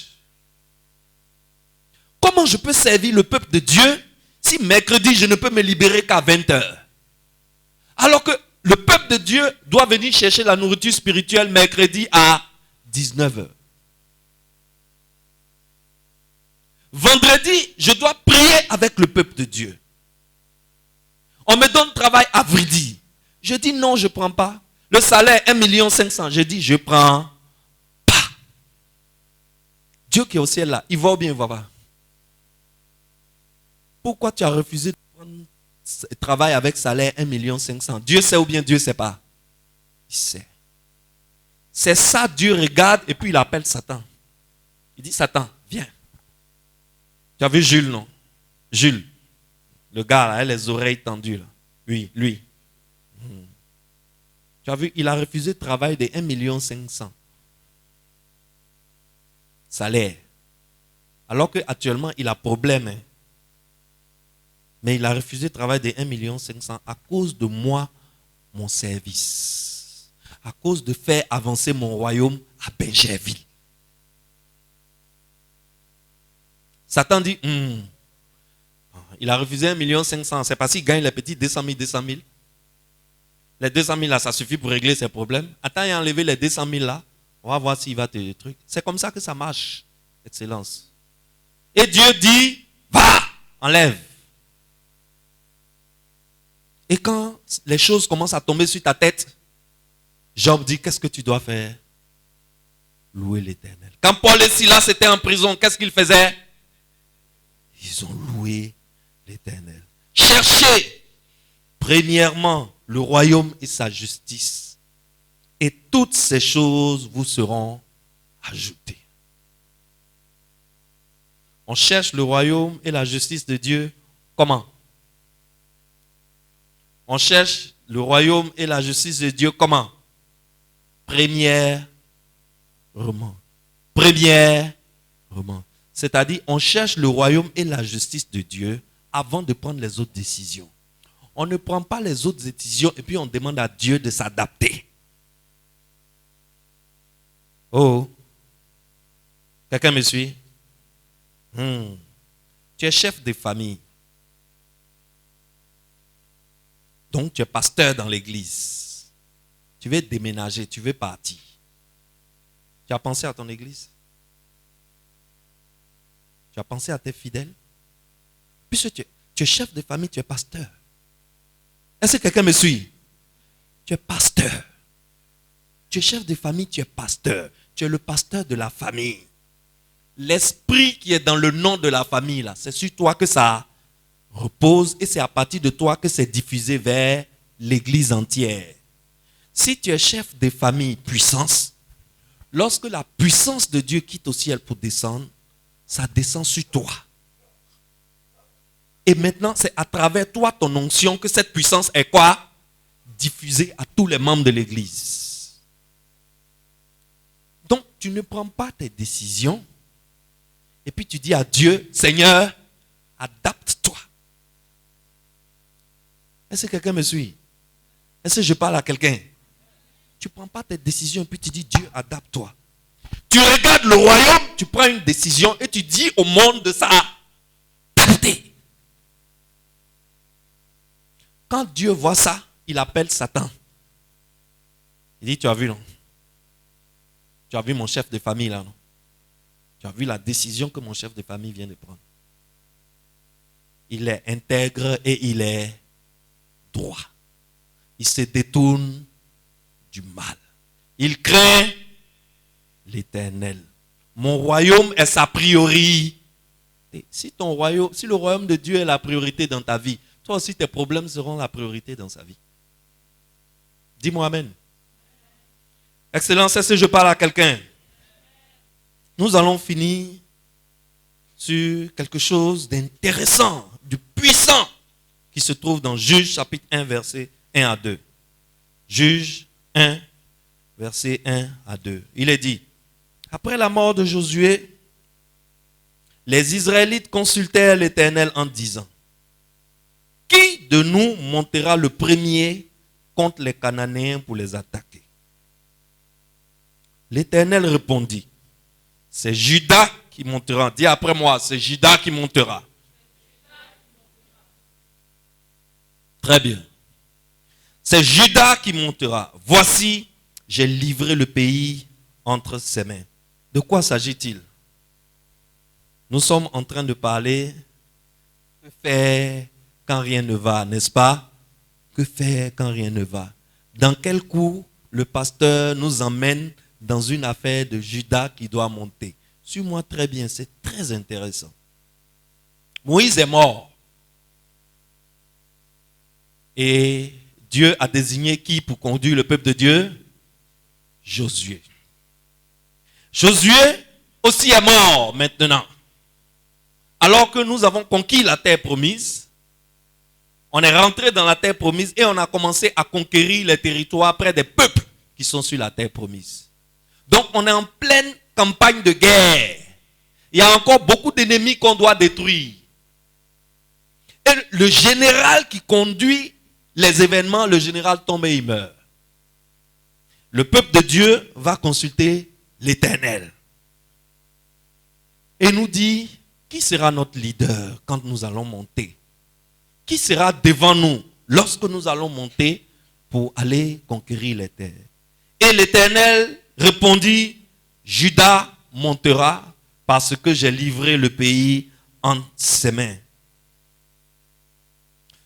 Comment je peux servir le peuple de Dieu si mercredi je ne peux me libérer qu'à 20h? Alors que le peuple de Dieu doit venir chercher la nourriture spirituelle mercredi à 19h. Vendredi, je dois prier avec le peuple de Dieu. On me donne travail à Vridi. Je dis non, je ne prends pas. Le salaire 1,5 million. Je dis je ne prends pas. Dieu qui est au ciel là, il va ou bien il ne va pas? Pourquoi tu as refusé de prendre travail avec salaire 1,5 million? Dieu sait ou bien Dieu ne sait pas? Il sait. C'est ça, Dieu regarde et puis il appelle Satan. Il dit Satan, viens. Tu as vu Jules, non? Jules, le gars là, les oreilles tendues là. Oui, lui. Tu as vu, il a refusé de travailler de 1,5 million. Salaire. Alors qu'actuellement, il a problème. Hein. Mais il a refusé de travailler de 1,5 million à cause de moi, mon service. À cause de faire avancer mon royaume à Bingerville. Satan dit, il a refusé 1,5 million. C'est parce qu'il gagne les petits 200 000. Les 200 000 là, ça suffit pour régler ses problèmes. Attends, il a enlevé les 200 000 là. On va voir s'il va te truc. C'est comme ça que ça marche. Excellence. Et Dieu dit, va, enlève. Et quand les choses commencent à tomber sur ta tête, Job dit, qu'est-ce que tu dois faire? Louer l'Éternel. Quand Paul et Silas étaient en prison, qu'est-ce qu'ils faisaient? Ils ont loué l'Éternel. Cherchez premièrement le royaume et sa justice. Et toutes ces choses vous seront ajoutées. On cherche le royaume et la justice de Dieu. Comment? On cherche le royaume et la justice de Dieu. Comment? Premièrement. C'est-à-dire, on cherche le royaume et la justice de Dieu avant de prendre les autres décisions. On ne prend pas les autres décisions et puis on demande à Dieu de s'adapter. Oh, quelqu'un me suit? Tu es chef de famille. Donc tu es pasteur dans l'église. Tu veux déménager, tu veux partir. Tu as pensé à ton église? Tu as pensé à tes fidèles? Puisque tu es chef de famille, tu es pasteur. Est-ce que quelqu'un me suit? Tu es pasteur. Tu es chef de famille, tu es pasteur. Tu es le pasteur de la famille. L'esprit qui est dans le nom de la famille, là, c'est sur toi que ça repose et c'est à partir de toi que c'est diffusé vers l'église entière. Si tu es chef de famille puissance, lorsque la puissance de Dieu quitte au ciel pour descendre, ça descend sur toi. Et maintenant, c'est à travers toi, ton onction, que cette puissance est quoi? Diffusée à tous les membres de l'église. Donc, tu ne prends pas tes décisions et puis tu dis à Dieu, Seigneur, adapte-toi. Est-ce que quelqu'un me suit? Est-ce que je parle à quelqu'un? Tu ne prends pas tes décisions et puis tu dis, Dieu, adapte-toi. Tu regardes le royaume, tu prends une décision et tu dis au monde de s'adapter. Quand Dieu voit ça, il appelle Satan. Il dit, tu as vu, non? Tu as vu mon chef de famille, là, non? Tu as vu la décision que mon chef de famille vient de prendre. Il est intègre et il est droit. Il se détourne du mal. Il craint l'Éternel. Mon royaume est sa priorité. Si le royaume de Dieu est la priorité dans ta vie, toi aussi tes problèmes seront la priorité dans sa vie. Dis-moi amen. Excellence, est-ce que je parle à quelqu'un? Nous allons finir sur quelque chose d'intéressant, de puissant, qui se trouve dans Juge chapitre 1, verset 1 à 2. Juge 1, verset 1 à 2. Il est dit, après la mort de Josué, les Israélites consultèrent l'Éternel en disant, qui de nous montera le premier contre les Cananéens pour les attaquer? L'Éternel répondit, c'est Juda qui montera. Dis après moi, c'est Juda qui montera. Très bien. C'est Juda qui montera. Voici, j'ai livré le pays entre ses mains. De quoi s'agit-il? Nous sommes en train de parler que faire quand rien ne va, n'est-ce pas? Que faire quand rien ne va? Dans quel coup le pasteur nous emmène dans une affaire de Juda qui doit monter? Suis-moi très bien, c'est très intéressant. Moïse est mort. Et Dieu a désigné qui pour conduire le peuple de Dieu? Josué. Josué aussi est mort maintenant. Alors que nous avons conquis la terre promise, on est rentré dans la terre promise et on a commencé à conquérir les territoires près des peuples qui sont sur la terre promise. Donc on est en pleine campagne de guerre. Il y a encore beaucoup d'ennemis qu'on doit détruire. Et le général qui conduit les événements, le général tombe et il meurt. Le peuple de Dieu va consulter l'Éternel. Et nous dit, qui sera notre leader quand nous allons monter? Qui sera devant nous lorsque nous allons monter pour aller conquérir les terres? Et l'Éternel répondit, Juda montera parce que j'ai livré le pays en ses mains.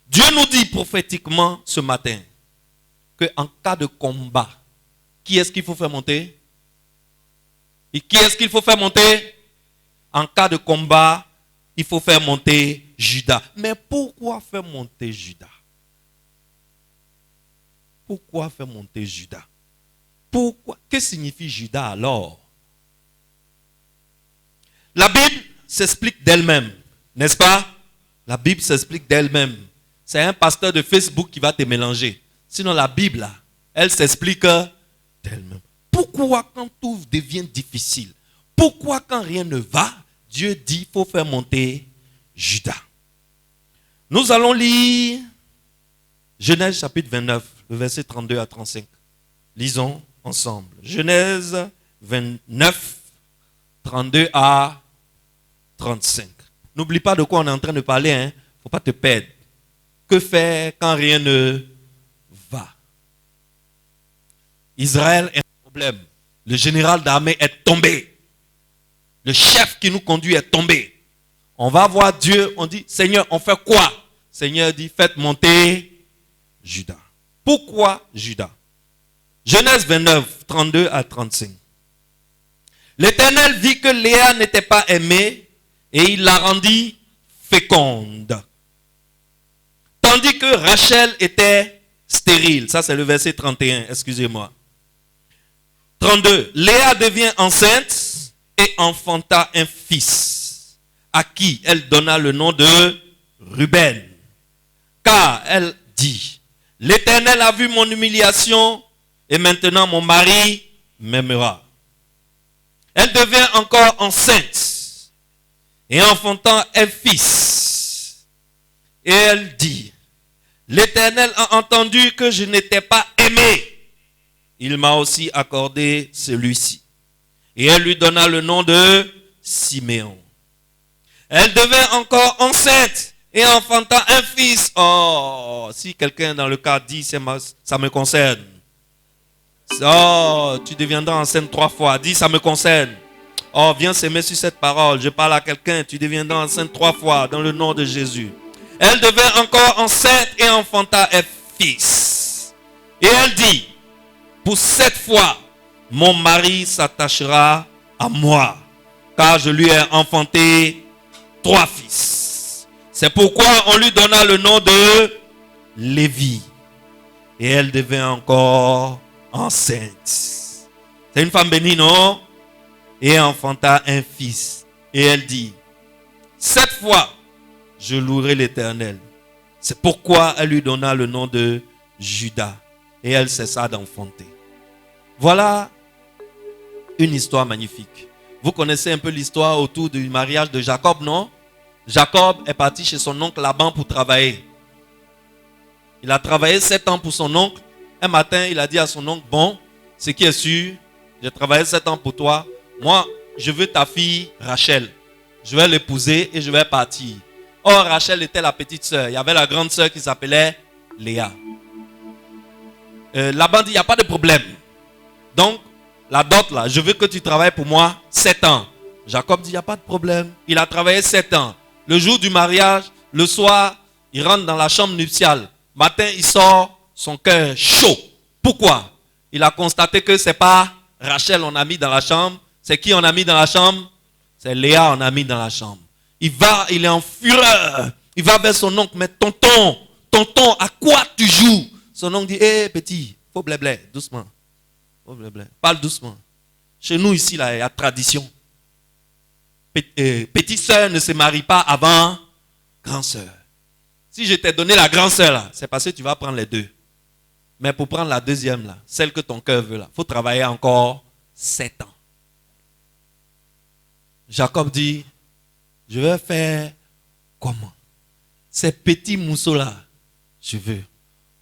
Dieu nous dit prophétiquement ce matin qu'en cas de combat, qui est-ce qu'il faut faire monter? Et qui est-ce qu'il faut faire monter? En cas de combat, il faut faire monter Juda. Mais pourquoi faire monter Juda? Pourquoi faire monter Juda? Pourquoi? Que signifie Juda alors? La Bible s'explique d'elle-même, n'est-ce pas? La Bible s'explique d'elle-même. C'est un pasteur de Facebook qui va te mélanger. Sinon la Bible, là, elle s'explique d'elle-même. Pourquoi quand tout devient difficile? Pourquoi quand rien ne va? Dieu dit qu'il faut faire monter Juda. Nous allons lire Genèse chapitre 29, le verset 32 à 35. Lisons ensemble. Genèse 29, 32 à 35. N'oublie pas de quoi on est en train de parler. Il ne faut pas te perdre. Que faire quand rien ne va? Israël est un problème. Le général d'armée est tombé. Le chef qui nous conduit est tombé. On va voir Dieu, on dit, Seigneur, on fait quoi? Seigneur dit, faites monter Juda. Pourquoi Juda? Genèse 29, 32 à 35. L'Éternel vit que Léa n'était pas aimée et il la rendit féconde. Tandis que Rachel était stérile. Ça, c'est le verset 31, excusez-moi. 32. Léa devient enceinte et enfanta un fils, à qui elle donna le nom de Ruben. Car elle dit, l'Éternel a vu mon humiliation et maintenant mon mari m'aimera. Elle devient encore enceinte et enfantant un fils. Et elle dit, l'Éternel a entendu que je n'étais pas aimé. Il m'a aussi accordé celui-ci. Et elle lui donna le nom de Siméon. Elle devint encore enceinte et enfanta un fils. Oh, si quelqu'un dans le cas dit, ça me concerne. Oh, tu deviendras enceinte 3 fois. Dis, ça me concerne. Oh, viens s'aimer sur cette parole. Je parle à quelqu'un, tu deviendras enceinte 3 fois dans le nom de Jésus. Elle devint encore enceinte et enfanta un fils. Et elle dit, pour cette fois, mon mari s'attachera à moi, car je lui ai enfanté 3 fils. C'est pourquoi on lui donna le nom de Lévi. Et elle devint encore enceinte. C'est une femme bénie, non? Et elle enfanta un fils. Et elle dit, cette fois, je louerai l'Éternel. C'est pourquoi elle lui donna le nom de Judas. Et elle cessa d'enfanter. Voilà une histoire magnifique. Vous connaissez un peu l'histoire autour du mariage de Jacob, non? Jacob est parti chez son oncle Laban pour travailler. Il a travaillé 7 ans pour son oncle. Un matin, il a dit à son oncle, bon, ce qui est sûr, j'ai travaillé 7 ans pour toi. Moi, je veux ta fille Rachel. Je vais l'épouser et je vais partir. Or, Rachel était la petite sœur. Il y avait la grande sœur qui s'appelait Léa. Laban dit, il n'y a pas de problème. Donc, la dot là, je veux que tu travailles pour moi 7 ans. Jacob dit, il n'y a pas de problème. Il a travaillé 7 ans. Le jour du mariage, le soir, il rentre dans la chambre nuptiale. Matin, il sort, son cœur chaud. Pourquoi? Il a constaté que ce n'est pas Rachel on a mis dans la chambre. C'est qui on a mis dans la chambre? C'est Léa on a mis dans la chambre. Il est en fureur. Il va vers son oncle, mais tonton, à quoi tu joues? Son oncle dit, hé petit, faut blé, doucement. Parle doucement. Chez nous ici, là, il y a tradition. Petite sœur ne se marie pas avant grande sœur. Si je t'ai donné la grande sœur, là, c'est parce que tu vas prendre les 2. Mais pour prendre la deuxième, là, celle que ton cœur veut, il faut travailler encore 7 ans. Jacob dit, je vais faire comment? Ces petits mousseaux-là, je veux.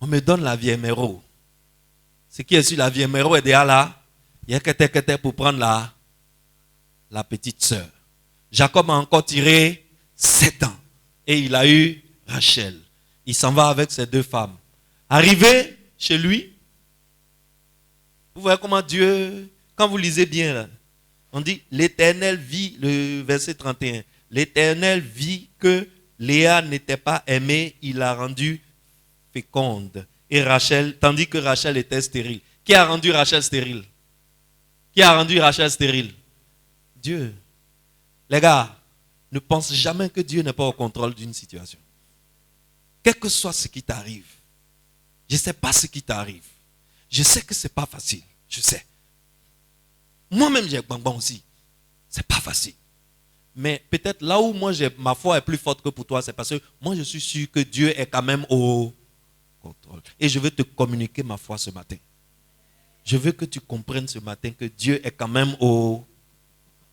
On me donne la vieille méro. Ce qui est sur la vieille méro est déjà là. Il y a que pour prendre la petite sœur. Jacob a encore tiré 7 ans. Et il a eu Rachel. Il s'en va avec ses 2 femmes. Arrivé chez lui, vous voyez comment Dieu, quand vous lisez bien là, on dit l'Éternel vit, le verset 31, l'Éternel vit que Léa n'était pas aimée, il l'a rendue féconde. Et Rachel, tandis que Rachel était stérile. Qui a rendu Rachel stérile? Qui a rendu Rachel stérile? Dieu. Les gars, ne pense jamais que Dieu n'est pas au contrôle d'une situation. Quel que soit ce qui t'arrive, je ne sais pas ce qui t'arrive. Je sais que ce n'est pas facile. Je sais. Moi-même, j'ai bang aussi. Ce n'est pas facile. Mais peut-être là où moi, ma foi est plus forte que pour toi, c'est parce que moi, je suis sûr que Dieu est quand même au contrôle. Et je veux te communiquer ma foi ce matin. Je veux que tu comprennes ce matin que Dieu est quand même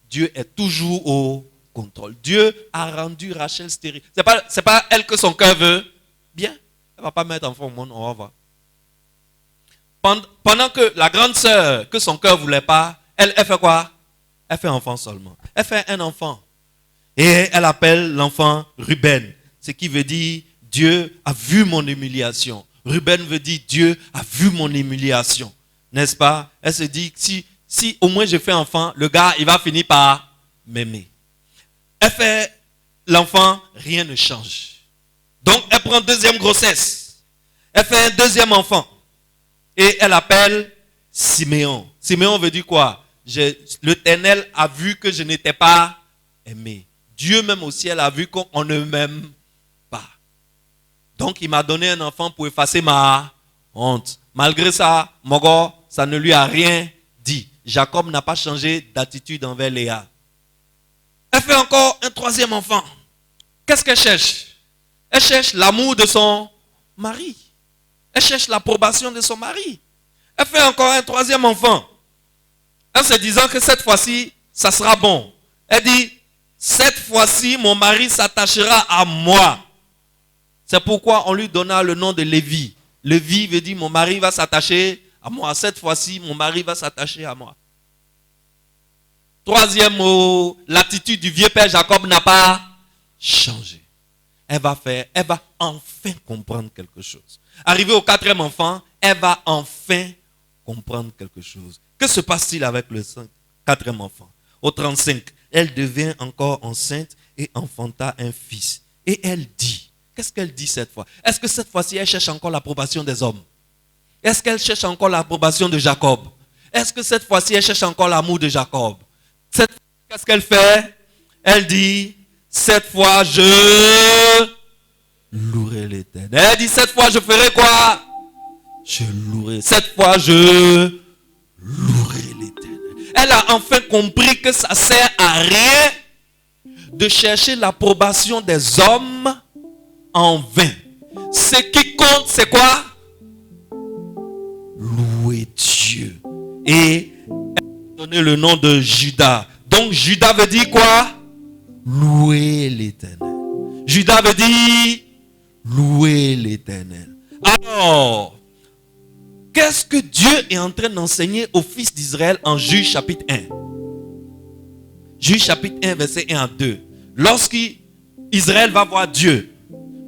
Dieu est toujours au contrôle. Dieu a rendu Rachel stérile. C'est pas elle que son cœur veut. Bien. Elle ne va pas mettre enfant au monde, on va voir. Pendant que la grande sœur, que son cœur ne voulait pas, elle fait quoi? Elle fait enfant seulement. Elle fait un enfant. Et elle appelle l'enfant Ruben. Ce qui veut dire, Dieu a vu mon humiliation. Ruben veut dire, Dieu a vu mon humiliation. N'est-ce pas? Elle se dit, si au moins je fais enfant, le gars, il va finir par m'aimer. Elle fait l'enfant, rien ne change. Donc, elle prend 2e grossesse. Elle fait un 2e enfant. Et elle appelle Siméon. Siméon veut dire quoi? L'Éternel a vu que je n'étais pas aimé. Dieu même au ciel a vu qu'on ne m'aime pas. Donc, il m'a donné un enfant pour effacer ma honte. Malgré ça, mon gars, ça ne lui a rien dit. Jacob n'a pas changé d'attitude envers Léa. Elle fait encore un 3e enfant. Qu'est-ce qu'elle cherche? Elle cherche l'amour de son mari. Elle cherche l'approbation de son mari. Elle fait encore un 3e enfant. En se disant que cette fois-ci, ça sera bon. Elle dit, cette fois-ci, mon mari s'attachera à moi. C'est pourquoi on lui donna le nom de Lévi. Lévi veut dire, mon mari va s'attacher à moi. Cette fois-ci, mon mari va s'attacher à moi. 3e mot, l'attitude du vieux père Jacob n'a pas changé. Elle va enfin comprendre quelque chose. Arrivée au 4e enfant, elle va enfin comprendre quelque chose. Que se passe-t-il avec le 4e enfant? Au 35, elle devint encore enceinte et enfanta un fils. Et elle dit, qu'est-ce qu'elle dit cette fois? Est-ce que cette fois-ci, elle cherche encore l'approbation des hommes? Est-ce qu'elle cherche encore l'approbation de Jacob? Est-ce que cette fois-ci, elle cherche encore l'amour de Jacob? Cette fois, qu'est-ce qu'elle fait? Elle dit, cette fois, je louerai l'Éternel. Elle dit, cette fois, je ferai quoi? Je louerai. Cette fois, je louerai l'Éternel. Elle a enfin compris que ça sert à rien de chercher l'approbation des hommes en vain. Ce qui compte, c'est quoi? Louer Dieu. Et elle a donné le nom de Judas. Donc Judas veut dire quoi? Louer l'Éternel. Judas veut dire louer l'Éternel. Alors, qu'est-ce que Dieu est en train d'enseigner aux fils d'Israël en Juge chapitre 1? Juge chapitre 1, verset 1 à 2. Lorsqu'Israël va voir Dieu,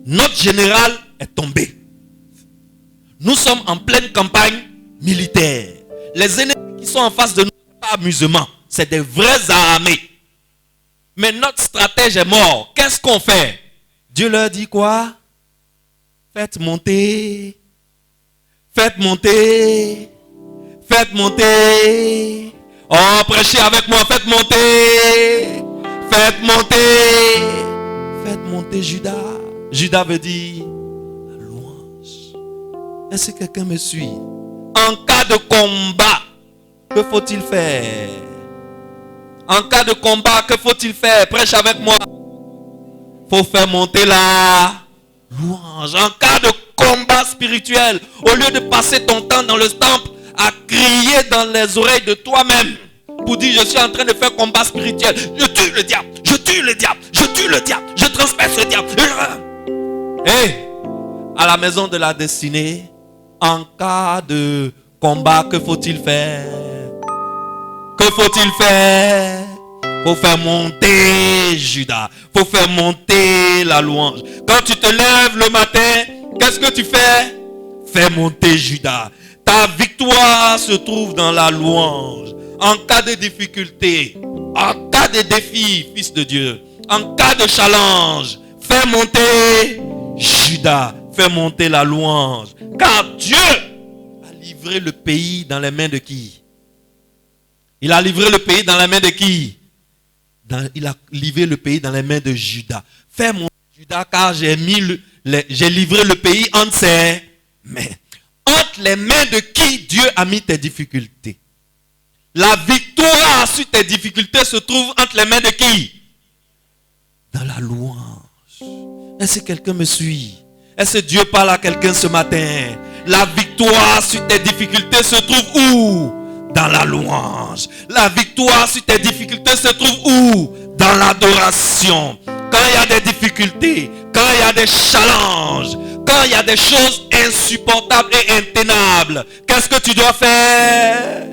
notre général est tombé. Nous sommes en pleine campagne militaire. Les ennemis qui sont en face de nous, ce n'est pas amusement. C'est des vraies armées. Mais notre stratège est mort. Qu'est-ce qu'on fait? Dieu leur dit quoi? Faites monter. Faites monter. Faites monter. Oh, prêchez avec moi. Faites monter. Faites monter. Faites monter Judas. Judas veut dire la louange. Est-ce que quelqu'un me suit? En cas de combat, que faut-il faire? En cas de combat, que faut-il faire? Prêche avec moi. Faut faire monter la louange. En cas de combat spirituel, au lieu de passer ton temps dans le temple à crier dans les oreilles de toi-même pour dire je suis en train de faire combat spirituel, je tue le diable, je tue le diable, je tue le diable, je transperce le diable. Et à la maison de la destinée, en cas de combat, que faut-il faire? Que faut-il faire? Faut faire monter Judas. Faut faire monter la louange. Quand tu te lèves le matin, qu'est-ce que tu fais? Fais monter Judas. Ta victoire se trouve dans la louange. En cas de difficulté, en cas de défi, fils de Dieu, en cas de challenge, fais monter Judas. Fais monter la louange. Car Dieu a livré le pays dans les mains de qui? Il a livré le pays dans les mains de qui? Il a livré le pays dans les mains de Judas. Fais monter Judas car j'ai livré le pays entre ses mains. Entre les mains de qui Dieu a mis tes difficultés? La victoire sur tes difficultés se trouve entre les mains de qui? Dans la louange. Est-ce que quelqu'un me suit? Est-ce que Dieu parle à quelqu'un ce matin? La victoire sur tes difficultés se trouve où? Dans la louange. La victoire sur tes difficultés se trouve où? Dans l'adoration. Quand il y a des difficultés, quand il y a des challenges, quand il y a des choses insupportables et intenables, qu'est-ce que tu dois faire?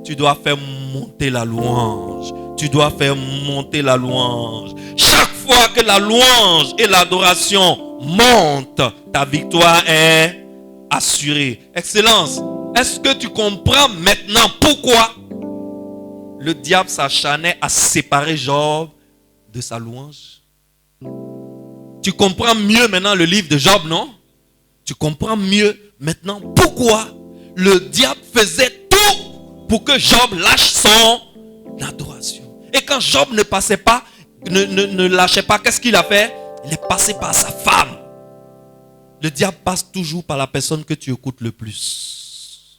Tu dois faire monter la louange. Tu dois faire monter la louange. Chaque fois que la louange et l'adoration montent, ta victoire est assurée. Excellence, est-ce que tu comprends maintenant pourquoi le diable s'acharnait à séparer Job de sa louange? Tu comprends mieux maintenant le livre de Job, non? Tu comprends mieux maintenant pourquoi le diable faisait tout pour que Job lâche son adoration. Et quand Job ne passait pas, ne lâchait pas, qu'est-ce qu'il a fait? Il est passé par sa femme. Le diable passe toujours par la personne que tu écoutes le plus.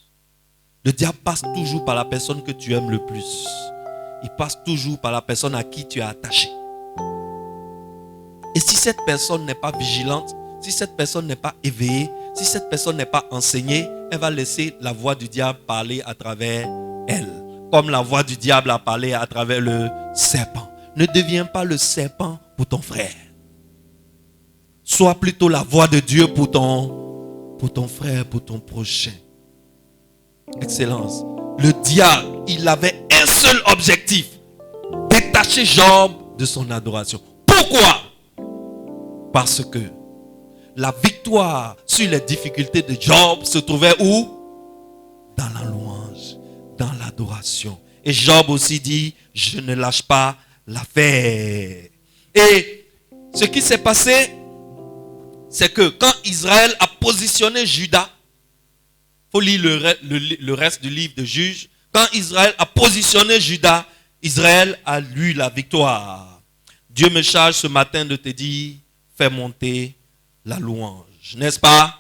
Le diable passe toujours par la personne que tu aimes le plus. Il passe toujours par la personne à qui tu es attaché. Et si cette personne n'est pas vigilante, si cette personne n'est pas éveillée, si cette personne n'est pas enseignée, elle va laisser la voix du diable parler à travers elle. Comme la voix du diable a parlé à travers le serpent. Ne deviens pas le serpent pour ton frère. Sois plutôt la voix de Dieu pour ton frère, pour ton prochain. Excellence. Le diable, il avait un seul objectif. Détacher Job de son adoration. Pourquoi? Parce que la victoire sur les difficultés de Job se trouvait où? Dans la louange, dans l'adoration. Et Job aussi dit, je ne lâche pas l'affaire. Et ce qui s'est passé, c'est que quand Israël a positionné Judas faut lire le reste du livre de Juges. Quand Israël a positionné Juda, Israël a eu la victoire. Dieu me charge ce matin de te dire, fais monter la louange. N'est-ce pas?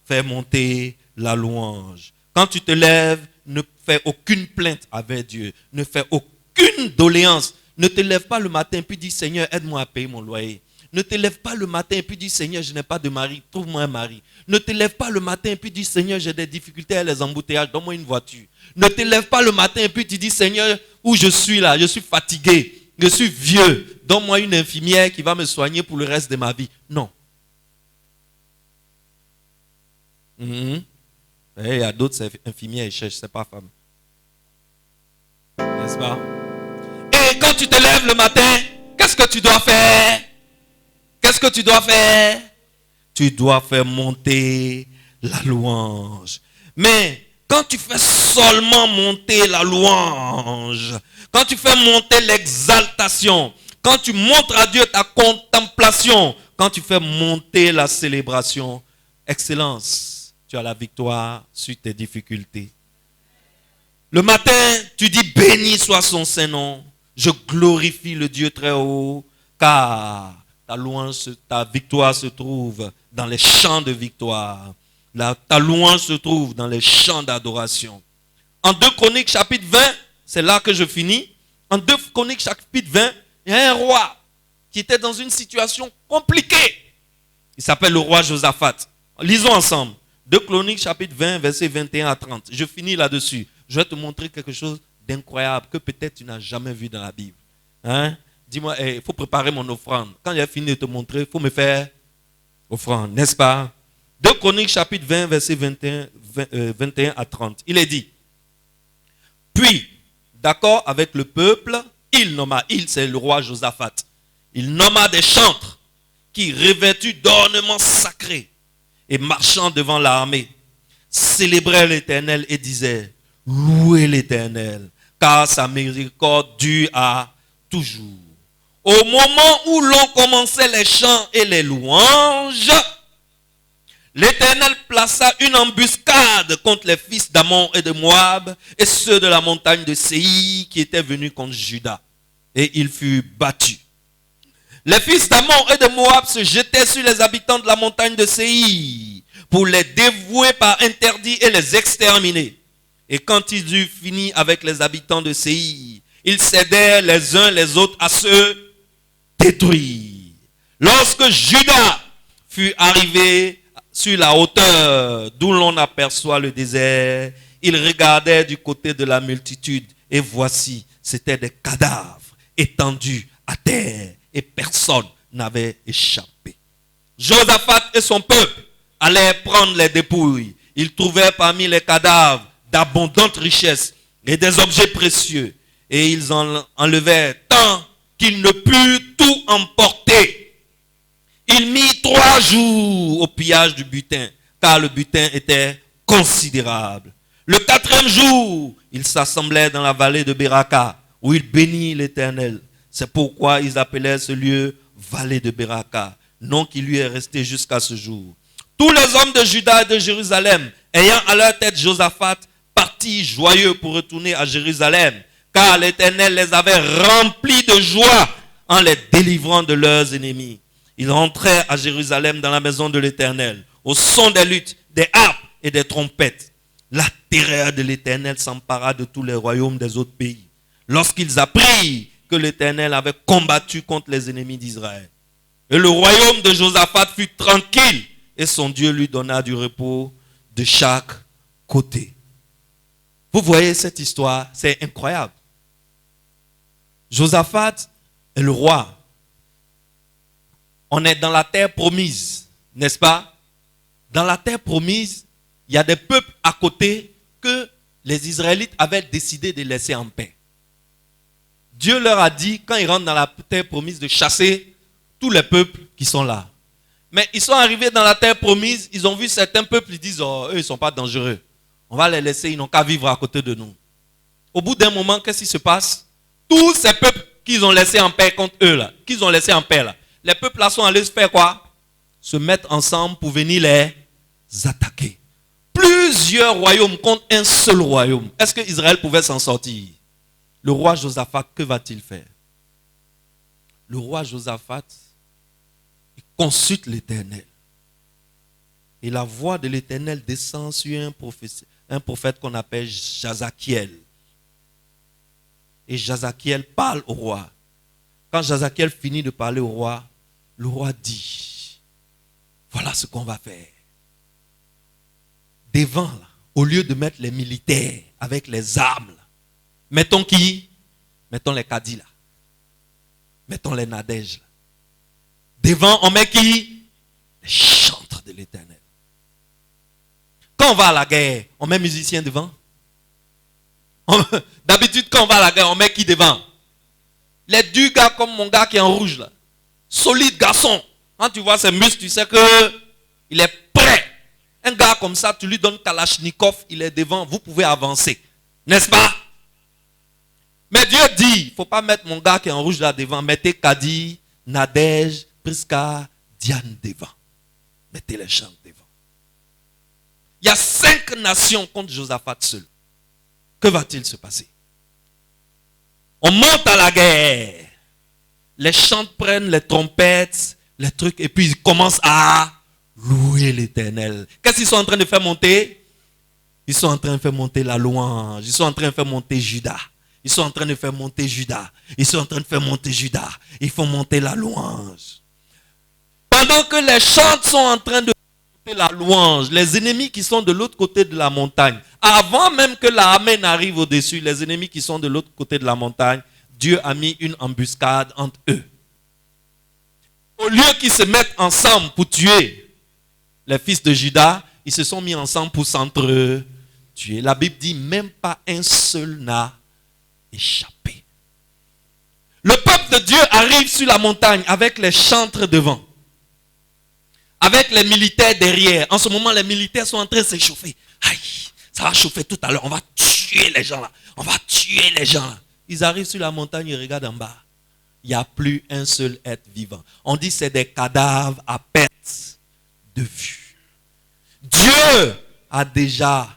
Fais monter la louange. Quand tu te lèves, ne fais aucune plainte avec Dieu. Ne fais aucune doléance. Ne te lève pas le matin et puis dis, Seigneur, aide-moi à payer mon loyer. Ne te lève pas le matin et puis dis, Seigneur, je n'ai pas de mari, trouve-moi un mari. Ne te lève pas le matin et puis dis, Seigneur, j'ai des difficultés avec les embouteillages, donne-moi une voiture. Ne te lève pas le matin et puis tu dis, Seigneur, où je suis là, je suis fatigué, je suis vieux, donne-moi une infirmière qui va me soigner pour le reste de ma vie. Non. Il y a d'autres infirmières qui cherchent, c'est pas femme. N'est-ce pas? Et quand tu te lèves le matin, qu'est-ce que tu dois faire? Qu'est-ce que tu dois faire? Tu dois faire monter la louange. Mais quand tu fais seulement monter la louange, quand tu fais monter l'exaltation, quand tu montres à Dieu ta contemplation, quand tu fais monter la célébration, excellence, tu as la victoire sur tes difficultés. Le matin, tu dis béni soit son Saint-Nom. Je glorifie le Dieu très haut, car ta louange, ta victoire se trouve dans les chants de victoire. Ta louange se trouve dans les chants d'adoration. En 2 Chroniques chapitre 20, c'est là que je finis. En 2 Chroniques chapitre 20, il y a un roi qui était dans une situation compliquée. Il s'appelle le roi Josaphat. Lisons ensemble. 2 Chroniques chapitre 20, versets 21 à 30. Je finis là-dessus. Je vais te montrer quelque chose d'incroyable que peut-être tu n'as jamais vu dans la Bible. Hein? Dis-moi, il faut préparer mon offrande. Quand j'ai fini de te montrer, il faut me faire offrande, n'est-ce pas? 2 Chroniques chapitre 20, versets 21 à 30. Il est dit, puis, d'accord avec le peuple, c'est le roi Josaphat, il nomma des chantres qui, revêtus d'ornements sacrés et marchant devant l'armée, célébraient l'Éternel et disaient, louez l'Éternel, car sa miséricorde dure à toujours. Au moment où l'on commençait les chants et les louanges, l'Éternel plaça une embuscade contre les fils d'Ammon et de Moab et ceux de la montagne de Séir qui étaient venus contre Juda. Et il fut battu. Les fils d'Ammon et de Moab se jetaient sur les habitants de la montagne de Séir pour les dévouer par interdit et les exterminer. Et quand ils eurent fini avec les habitants de Séir, ils cédèrent les uns les autres à se détruire. Lorsque Juda fut arrivé sur la hauteur d'où l'on aperçoit le désert, il regardait du côté de la multitude et voici, c'étaient des cadavres étendus à terre et personne n'avait échappé. Josaphat et son peuple allaient prendre les dépouilles. Ils trouvèrent parmi les cadavres d'abondantes richesses et des objets précieux et ils en enlevèrent tant qu'ils ne purent tout emporter. Il mit 3 jours au pillage du butin, car le butin était considérable. Le 4e jour, ils s'assemblaient dans la vallée de Beraka, où ils bénirent l'Éternel. C'est pourquoi ils appelaient ce lieu vallée de Beraka, nom qui lui est resté jusqu'à ce jour. Tous les hommes de Juda et de Jérusalem, ayant à leur tête Josaphat, partirent joyeux pour retourner à Jérusalem, car l'Éternel les avait remplis de joie en les délivrant de leurs ennemis. Ils rentrèrent à Jérusalem dans la maison de l'Éternel, au son des luttes, des harpes et des trompettes. La terreur de l'Éternel s'empara de tous les royaumes des autres pays, lorsqu'ils apprirent que l'Éternel avait combattu contre les ennemis d'Israël. Et le royaume de Josaphat fut tranquille, et son Dieu lui donna du repos de chaque côté. Vous voyez cette histoire, c'est incroyable. Josaphat est le roi. On est dans la terre promise, n'est-ce pas? Dans la terre promise, il y a des peuples à côté que les Israélites avaient décidé de laisser en paix. Dieu leur a dit, quand ils rentrent dans la terre promise, de chasser tous les peuples qui sont là. Mais ils sont arrivés dans la terre promise, ils ont vu certains peuples, ils disent, oh, eux, ils ne sont pas dangereux. On va les laisser, ils n'ont qu'à vivre à côté de nous. Au bout d'un moment, qu'est-ce qui se passe? Tous ces peuples qu'ils ont laissés en paix contre eux, là, qu'ils ont laissés en paix, là, les peuples là sont allés se faire quoi? Se mettre ensemble pour venir les attaquer. plusieurs royaumes contre un seul royaume. Est-ce que Israël pouvait s'en sortir? Le roi Josaphat, que va-t-il faire? Le roi Josaphat, il consulte l'Éternel. Et la voix de l'Éternel descend sur un prophète qu'on appelle Jazakiel. Et Jazakiel parle au roi. Quand Jazakiel finit de parler au roi, le roi dit, voilà ce qu'on va faire. Devant, là, au lieu de mettre les militaires avec les armes, là, mettons qui? Mettons les cadis là. Mettons les nadèges là. Devant, on met qui? Les chantres de l'Éternel. Quand on va à la guerre, on met musicien devant. D'habitude, quand on va à la guerre, on met qui devant? Les deux gars comme mon gars qui est en rouge là. Solide garçon. Quand tu vois ses muscles, tu sais qu'il est prêt. Un gars comme ça, tu lui donnes Kalachnikov, il est devant, vous pouvez avancer. N'est-ce pas? Mais Dieu dit, il ne faut pas mettre mon gars qui est en rouge là devant. Mettez Kadi, Nadège, Priska, Diane devant. Mettez les chants devant. Il y a 5 nations contre Josaphat seul. Que va-t-il se passer? On monte à la guerre. Les chantres prennent les trompettes, les trucs, et puis ils commencent à louer l'Éternel. Qu'est-ce qu'ils sont en train de faire monter? Ils sont en train de faire monter la louange. Ils sont en train de faire monter Judas. Ils sont en train de faire monter Judas. Ils sont en train de faire monter Judas. Ils font monter la louange. Pendant que les chantres sont en train de monter la louange, les ennemis qui sont de l'autre côté de la montagne, avant même que l'armée n'arrive au-dessus, les ennemis qui sont de l'autre côté de la montagne, Dieu a mis une embuscade entre eux. Au lieu qu'ils se mettent ensemble pour tuer les fils de Judas, ils se sont mis ensemble pour s'entre-tuer. La Bible dit même pas un seul n'a échappé. Le peuple de Dieu arrive sur la montagne avec les chantres devant, avec les militaires derrière. En ce moment, les militaires sont en train de s'échauffer. Aïe, ça va chauffer tout à l'heure. On va tuer les gens là. On va tuer les gens là. Ils arrivent sur la montagne, ils regardent en bas. Il n'y a plus un seul être vivant. On dit que c'est des cadavres à perte de vue. Dieu a déjà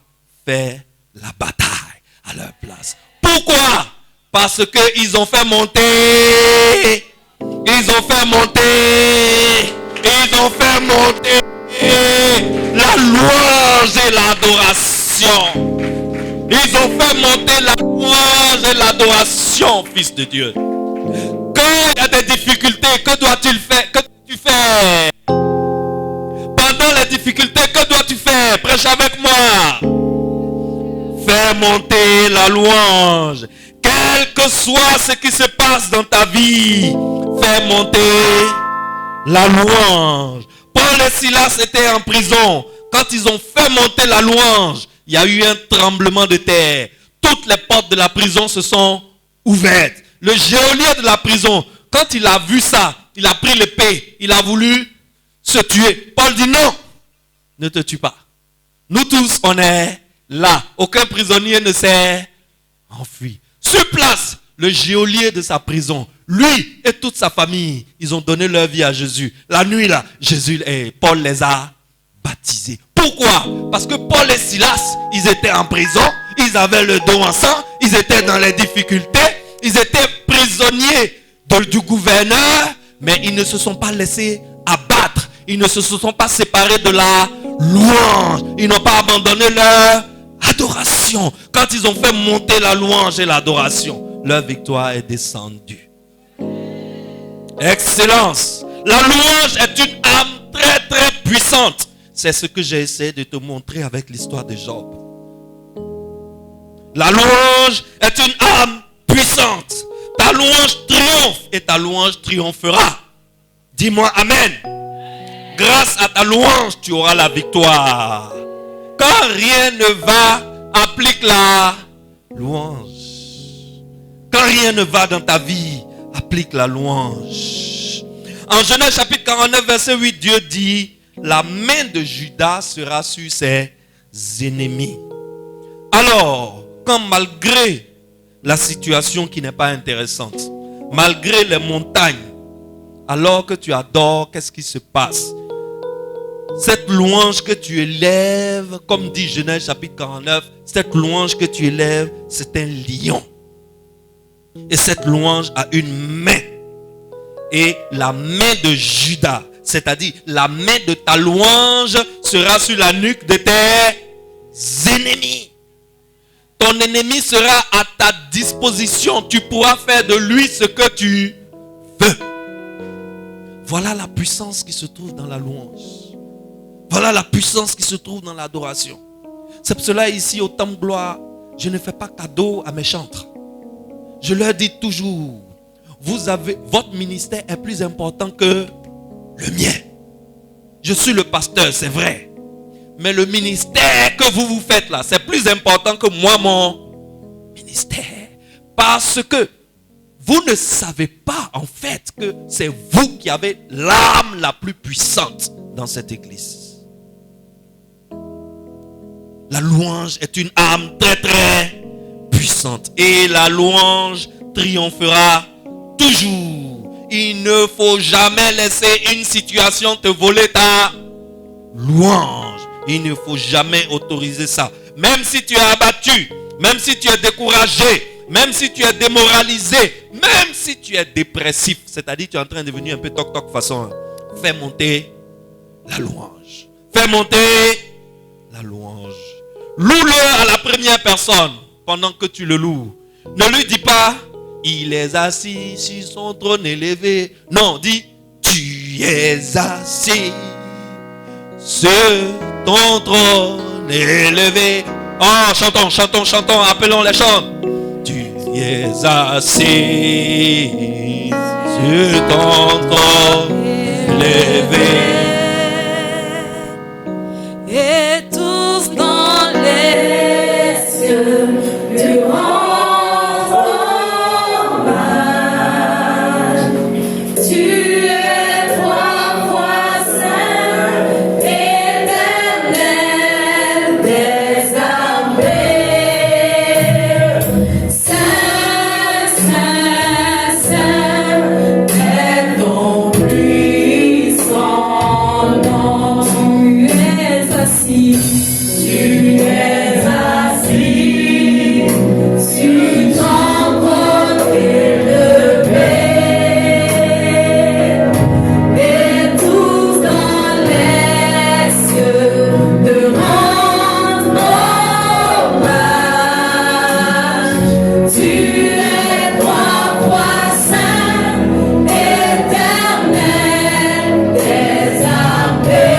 fait la bataille à leur place. Pourquoi? Parce qu'ils ont fait monter. Ils ont fait monter. Ils ont fait monter la louange et l'adoration. Ils ont fait monter la louange et l'adoration, fils de Dieu. Quand il y a des difficultés, que dois-tu faire? Que dois-tu faire? Pendant les difficultés, que dois-tu faire? Prêche avec moi. Fais monter la louange. Quel que soit ce qui se passe dans ta vie, fais monter la louange. Paul et Silas étaient en prison. Quand ils ont fait monter la louange, il y a eu un tremblement de terre. Toutes les portes de la prison se sont ouvertes. Le geôlier de la prison, quand il a vu ça, il a pris l'épée, il a voulu se tuer. Paul dit non, ne te tue pas. Nous tous, on est là. Aucun prisonnier ne s'est enfui. Sur place, le geôlier de sa prison, lui et toute sa famille, ils ont donné leur vie à Jésus. La nuit là, Paul les a baptisés. Pourquoi? Parce que Paul et Silas, ils étaient en prison, ils avaient le dos en sang, ils étaient dans les difficultés, ils étaient prisonniers du gouverneur, mais ils ne se sont pas laissés abattre, ils ne se sont pas séparés de la louange, ils n'ont pas abandonné leur adoration. Quand ils ont fait monter la louange et l'adoration, leur victoire est descendue. Excellence. La louange est une âme très très puissante. C'est ce que j'ai essayé de te montrer avec l'histoire de Job. La louange est une âme puissante. Ta louange triomphe et ta louange triomphera. Dis-moi amen. Grâce à ta louange, tu auras la victoire. Quand rien ne va, applique la louange. Quand rien ne va dans ta vie, applique la louange. En Genèse chapitre 49, verset 8, Dieu dit, la main de Judas sera sur ses ennemis. Alors, quand malgré la situation qui n'est pas intéressante, malgré les montagnes, alors que tu adores, qu'est-ce qui se passe? Cette louange que tu élèves, comme dit Genèse chapitre 49, cette louange que tu élèves, c'est un lion. Et cette louange a une main. Et la main de Judas, c'est-à-dire la main de ta louange, sera sur la nuque de tes ennemis. Ton ennemi sera à ta disposition. Tu pourras faire de lui ce que tu veux. Voilà la puissance qui se trouve dans la louange. Voilà la puissance qui se trouve dans l'adoration. C'est pour cela ici au Temple Gloire, je ne fais pas cadeau à mes chantres. Je leur dis toujours, votre ministère est plus important que le mien. Je suis le pasteur, c'est vrai. Mais le ministère que vous faites là, c'est plus important que moi, mon ministère. Parce que vous ne savez pas en fait que c'est vous qui avez l'âme la plus puissante dans cette église. La louange est une âme très très puissante. Et la louange triomphera toujours. Il ne faut jamais laisser une situation te voler ta louange. Il ne faut jamais autoriser ça. Même si tu es abattu, même si tu es découragé, même si tu es démoralisé, même si tu es dépressif, c'est-à-dire tu es en train de devenir un peu toc-toc façon, fais monter la louange. Fais monter la louange. Loue-le à la première personne pendant que tu le loues. Ne lui dis pas, il est assis sur son trône élevé. Non, dis, tu es assis sur ton trône élevé. Oh, chantons, appelons les chants. Tu es assis sur ton trône élevé. Et tous dans les cieux tu rends hommage. Tu es trois fois saint, éternel des armées. Saint, saint, saint est ton puissant nom. Tu es assis sur ton trône élevé, et tous dans les cieux te rendent hommage. Tu es trois fois saint, éternel des armées.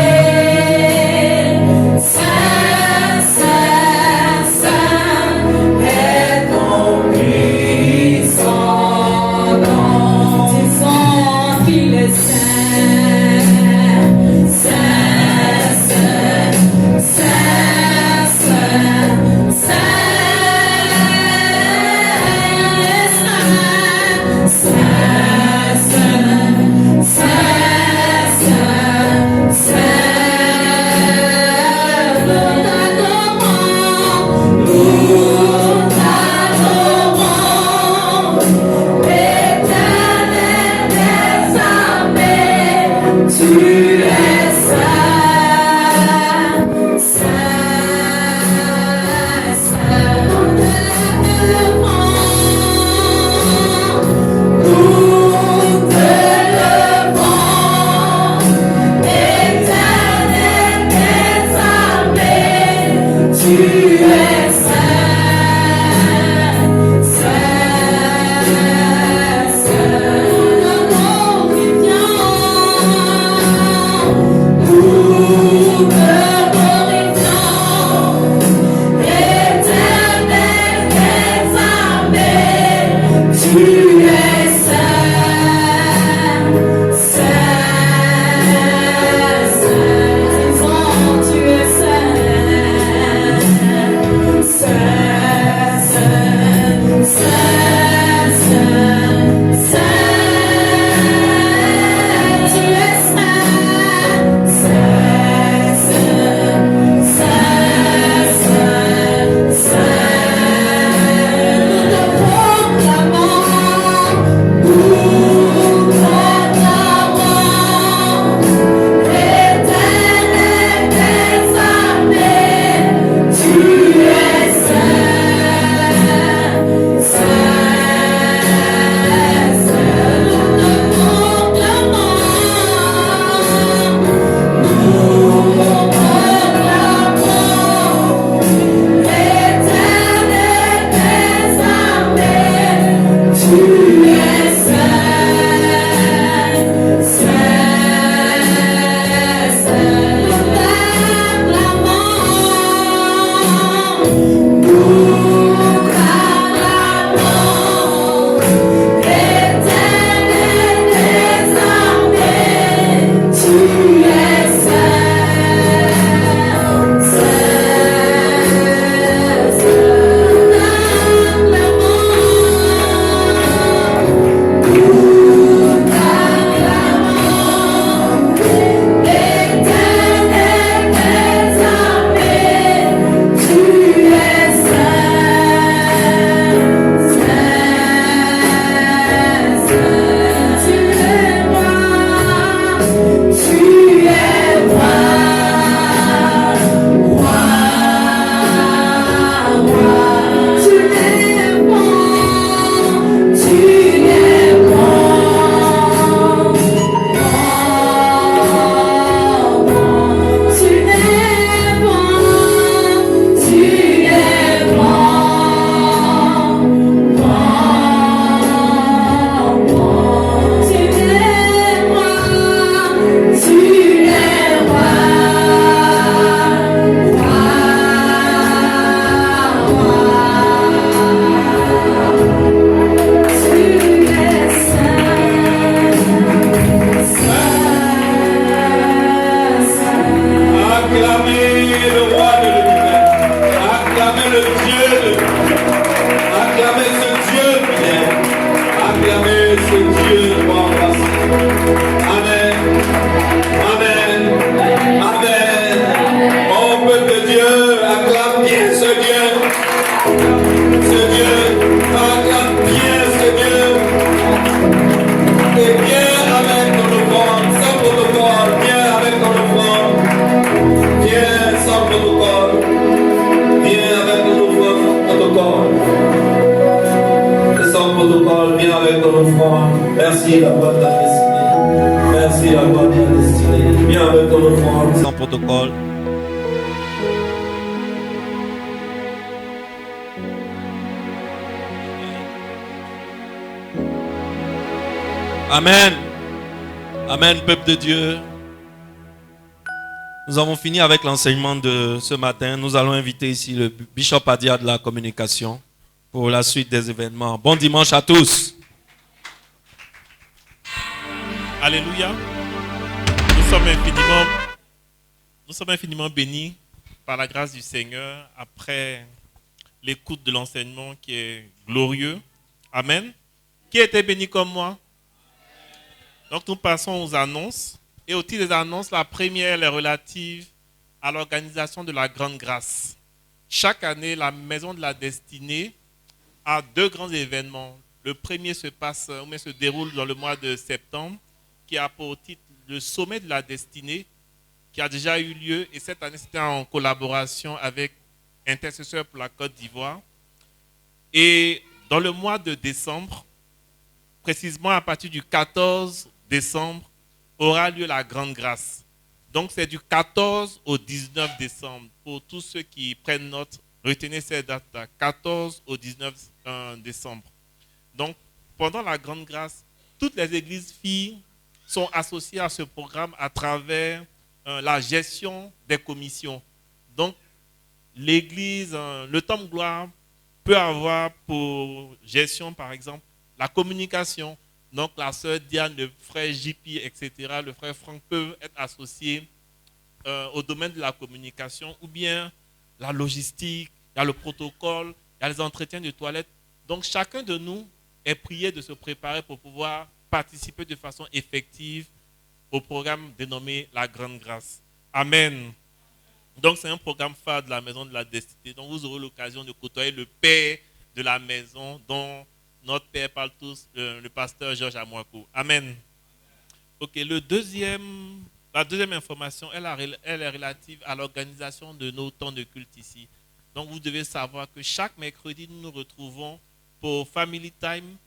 Merci d'avoir ta destinée. Merci d'avoir ta destinée. Viens avec ton offrande. Sans protocole. Amen. Amen, peuple de Dieu. Nous avons fini avec l'enseignement de ce matin. Nous allons inviter ici le Bishop Adia de la communication pour la suite des événements. Bon dimanche à tous. Alléluia. Nous sommes infiniment bénis par la grâce du Seigneur après l'écoute de l'enseignement qui est glorieux. Amen. Qui était béni comme moi? Donc nous passons aux annonces. Et au titre des annonces, la première est relative à l'organisation de la Grande Grâce. Chaque année, la Maison de la Destinée a 2 grands événements. Le premier se déroule dans le mois de septembre, qui a pour titre le Sommet de la Destinée, qui a déjà eu lieu. Et cette année, c'était en collaboration avec Intercesseurs pour la Côte d'Ivoire. Et dans le mois de décembre, précisément à partir du 14 décembre, aura lieu la Grande Grâce. Donc c'est du 14 au 19 décembre. Pour tous ceux qui prennent note, retenez cette date-là, 14 au 19 décembre. Donc pendant la Grande Grâce, toutes les églises filles sont associées à ce programme à travers la gestion des commissions. Donc l'église, le Temple Gloire peut avoir pour gestion par exemple la communication. Donc la sœur Diane, le frère JP, etc., le frère Franck peuvent être associés au domaine de la communication ou bien la logistique, il y a le protocole, il y a les entretiens de toilettes. Donc chacun de nous est prié de se préparer pour pouvoir participer de façon effective au programme dénommé La Grande Grâce. Amen. Donc c'est un programme phare de la Maison de la Destinée. Donc vous aurez l'occasion de côtoyer le père de la maison dont notre père parle tous, le pasteur Georges Amouakou. Amen. Ok, la deuxième information, elle est relative à l'organisation de nos temps de culte ici. Donc vous devez savoir que chaque mercredi, nous nous retrouvons pour Family Time,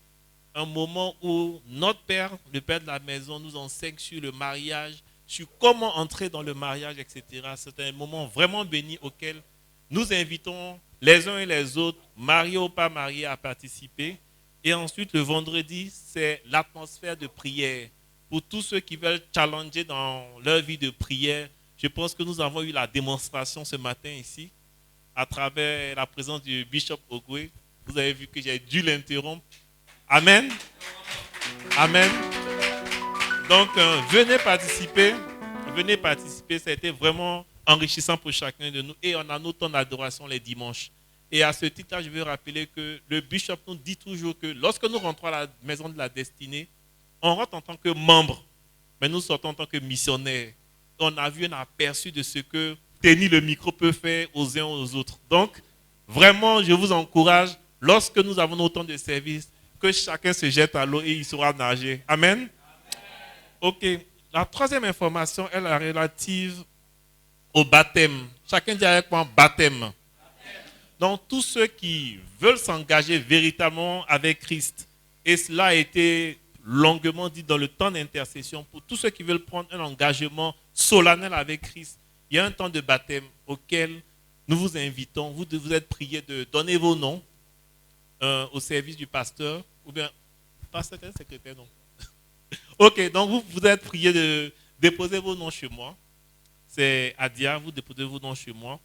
un moment où notre père, le père de la maison, nous enseigne sur le mariage, sur comment entrer dans le mariage, etc. C'est un moment vraiment béni auquel nous invitons les uns et les autres, mariés ou pas mariés, à participer. Et ensuite, le vendredi, c'est l'atmosphère de prière. Pour tous ceux qui veulent challenger dans leur vie de prière, je pense que nous avons eu la démonstration ce matin ici, à travers la présence du Bishop Ogwe. Vous avez vu que j'ai dû l'interrompre. Amen. Amen. Donc, venez participer. Venez participer. Ça a été vraiment enrichissant pour chacun de nous. Et on a nos temps d'adoration les dimanches. Et à ce titre-là, je veux rappeler que le bishop nous dit toujours que lorsque nous rentrons à la Maison de la Destinée, on rentre en tant que membre, mais nous sortons en tant que missionnaires. On a vu un aperçu de ce que tenir le micro peut faire aux uns aux autres. Donc, vraiment, je vous encourage, lorsque nous avons nos temps de service, que chacun se jette à l'eau et il saura nager. Amen. Ok. La troisième information, elle est relative au baptême. Chacun dit avec moi baptême. Donc, tous ceux qui veulent s'engager véritablement avec Christ, et cela a été longuement dit dans le temps d'intercession, pour tous ceux qui veulent prendre un engagement solennel avec Christ, il y a un temps de baptême auquel nous vous invitons. Vous êtes priés de donner vos noms au service du pasteur, ou bien, pasteur, secrétaire, non. Ok, donc vous êtes priés de déposer vos noms chez moi. C'est Adia, vous déposez vos noms chez moi.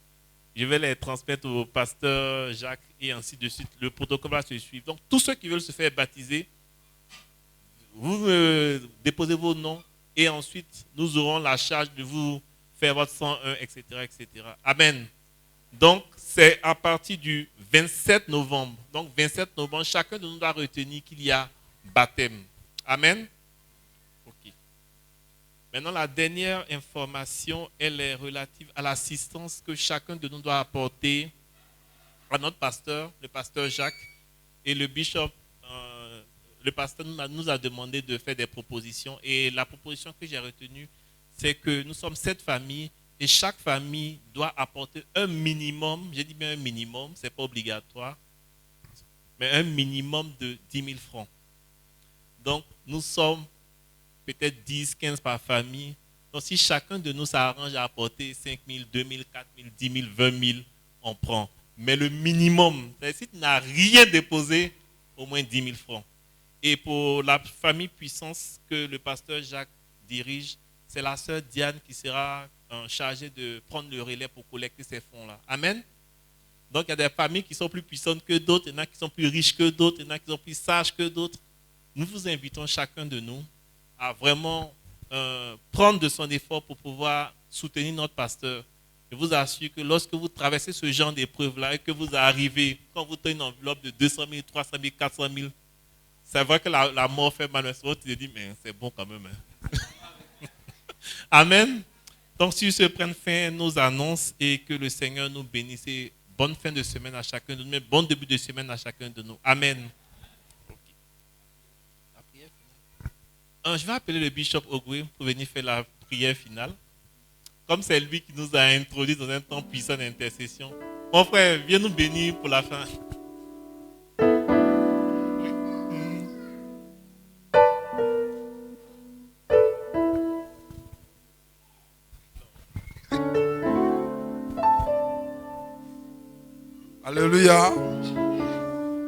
Je vais les transmettre au pasteur Jacques et ainsi de suite. Le protocole va se suivre. Donc, tous ceux qui veulent se faire baptiser, vous déposez vos noms et ensuite, nous aurons la charge de vous faire votre 101, etc., etc. Amen. Donc, c'est à partir du 27 novembre. Donc, 27 novembre, chacun de nous doit retenir qu'il y a baptême. Amen. Ok. Maintenant, la dernière information, elle est relative à l'assistance que chacun de nous doit apporter à notre pasteur, le pasteur Jacques, et le bishop. Le pasteur nous a demandé de faire des propositions. Et la proposition que j'ai retenue, c'est que nous sommes 7 familles et chaque famille doit apporter un minimum, j'ai dit bien un minimum, ce n'est pas obligatoire, mais un minimum de 10 000 francs. Donc, nous sommes peut-être 10, 15 par famille. Donc si chacun de nous s'arrange à apporter 5 000, 2 000, 4 000, 10 000, 20 000, on prend. Mais le minimum, c'est si tu n'as rien déposé, au moins 10 000 francs. Et pour la famille puissance que le pasteur Jacques dirige, c'est la sœur Diane qui sera chargée de prendre le relais pour collecter ces fonds-là. Amen. Donc il y a des familles qui sont plus puissantes que d'autres, il y en a qui sont plus riches que d'autres, il y en a qui sont plus sages que d'autres. Nous vous invitons chacun de nous à vraiment prendre de son effort pour pouvoir soutenir notre pasteur. Je vous assure que lorsque vous traversez ce genre d'épreuve-là et que vous arrivez, quand vous tenez une enveloppe de 200 000, 300 000, 400 000, c'est vrai que la mort fait mal, mais souvent tu te dis, mais c'est bon quand même. Hein. Amen. Donc, si se prennent fin nos annonces et que le Seigneur nous bénisse, et bonne fin de semaine à chacun de nous, mais bon début de semaine à chacun de nous. Amen. Okay. La prière finale. Je vais appeler le bishop Ogwe pour venir faire la prière finale. Comme c'est lui qui nous a introduits dans un temps puissant d'intercession. Mon frère, viens nous bénir pour la fin. Alléluia.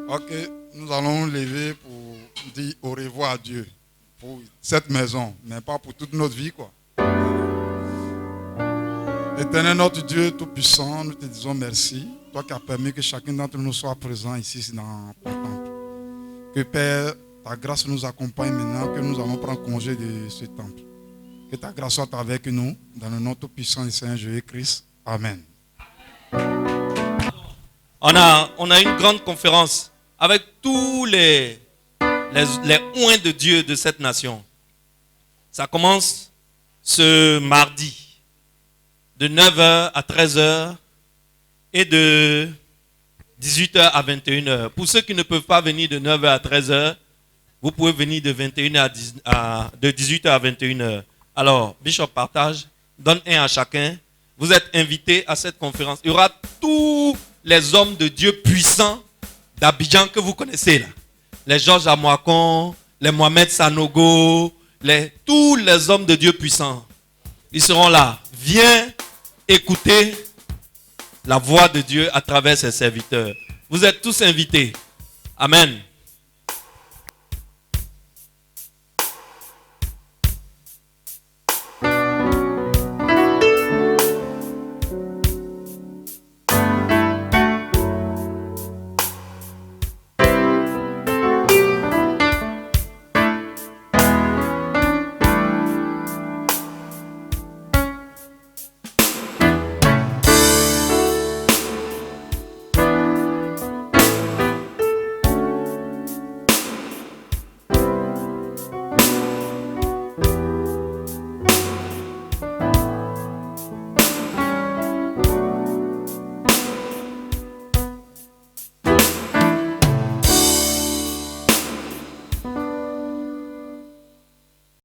Ok, nous allons lever pour dire au revoir à Dieu pour cette maison, mais pas pour toute notre vie, quoi. Éternel notre Dieu Tout-Puissant, nous te disons merci. Toi qui as permis que chacun d'entre nous soit présent ici dans ton temple. Que Père, ta grâce nous accompagne maintenant, que nous allons prendre congé de ce temple. Que ta grâce soit avec nous, dans le nom Tout-Puissant du Seigneur Jésus-Christ. Amen. On a une grande conférence avec tous les oints de Dieu de cette nation. Ça commence ce mardi, de 9h à 13h et de 18h à 21h. Pour ceux qui ne peuvent pas venir de 9h à 13h, vous pouvez venir de 18h à 21h. Alors, Bishop partage, donne un à chacun. Vous êtes invités à cette conférence. Il y aura tous les hommes de Dieu puissants d'Abidjan que vous connaissez là. Les Georges Amoakon, les Mohamed Sanogo, tous les hommes de Dieu puissants. Ils seront là. Viens écouter la voix de Dieu à travers ses serviteurs. Vous êtes tous invités. Amen.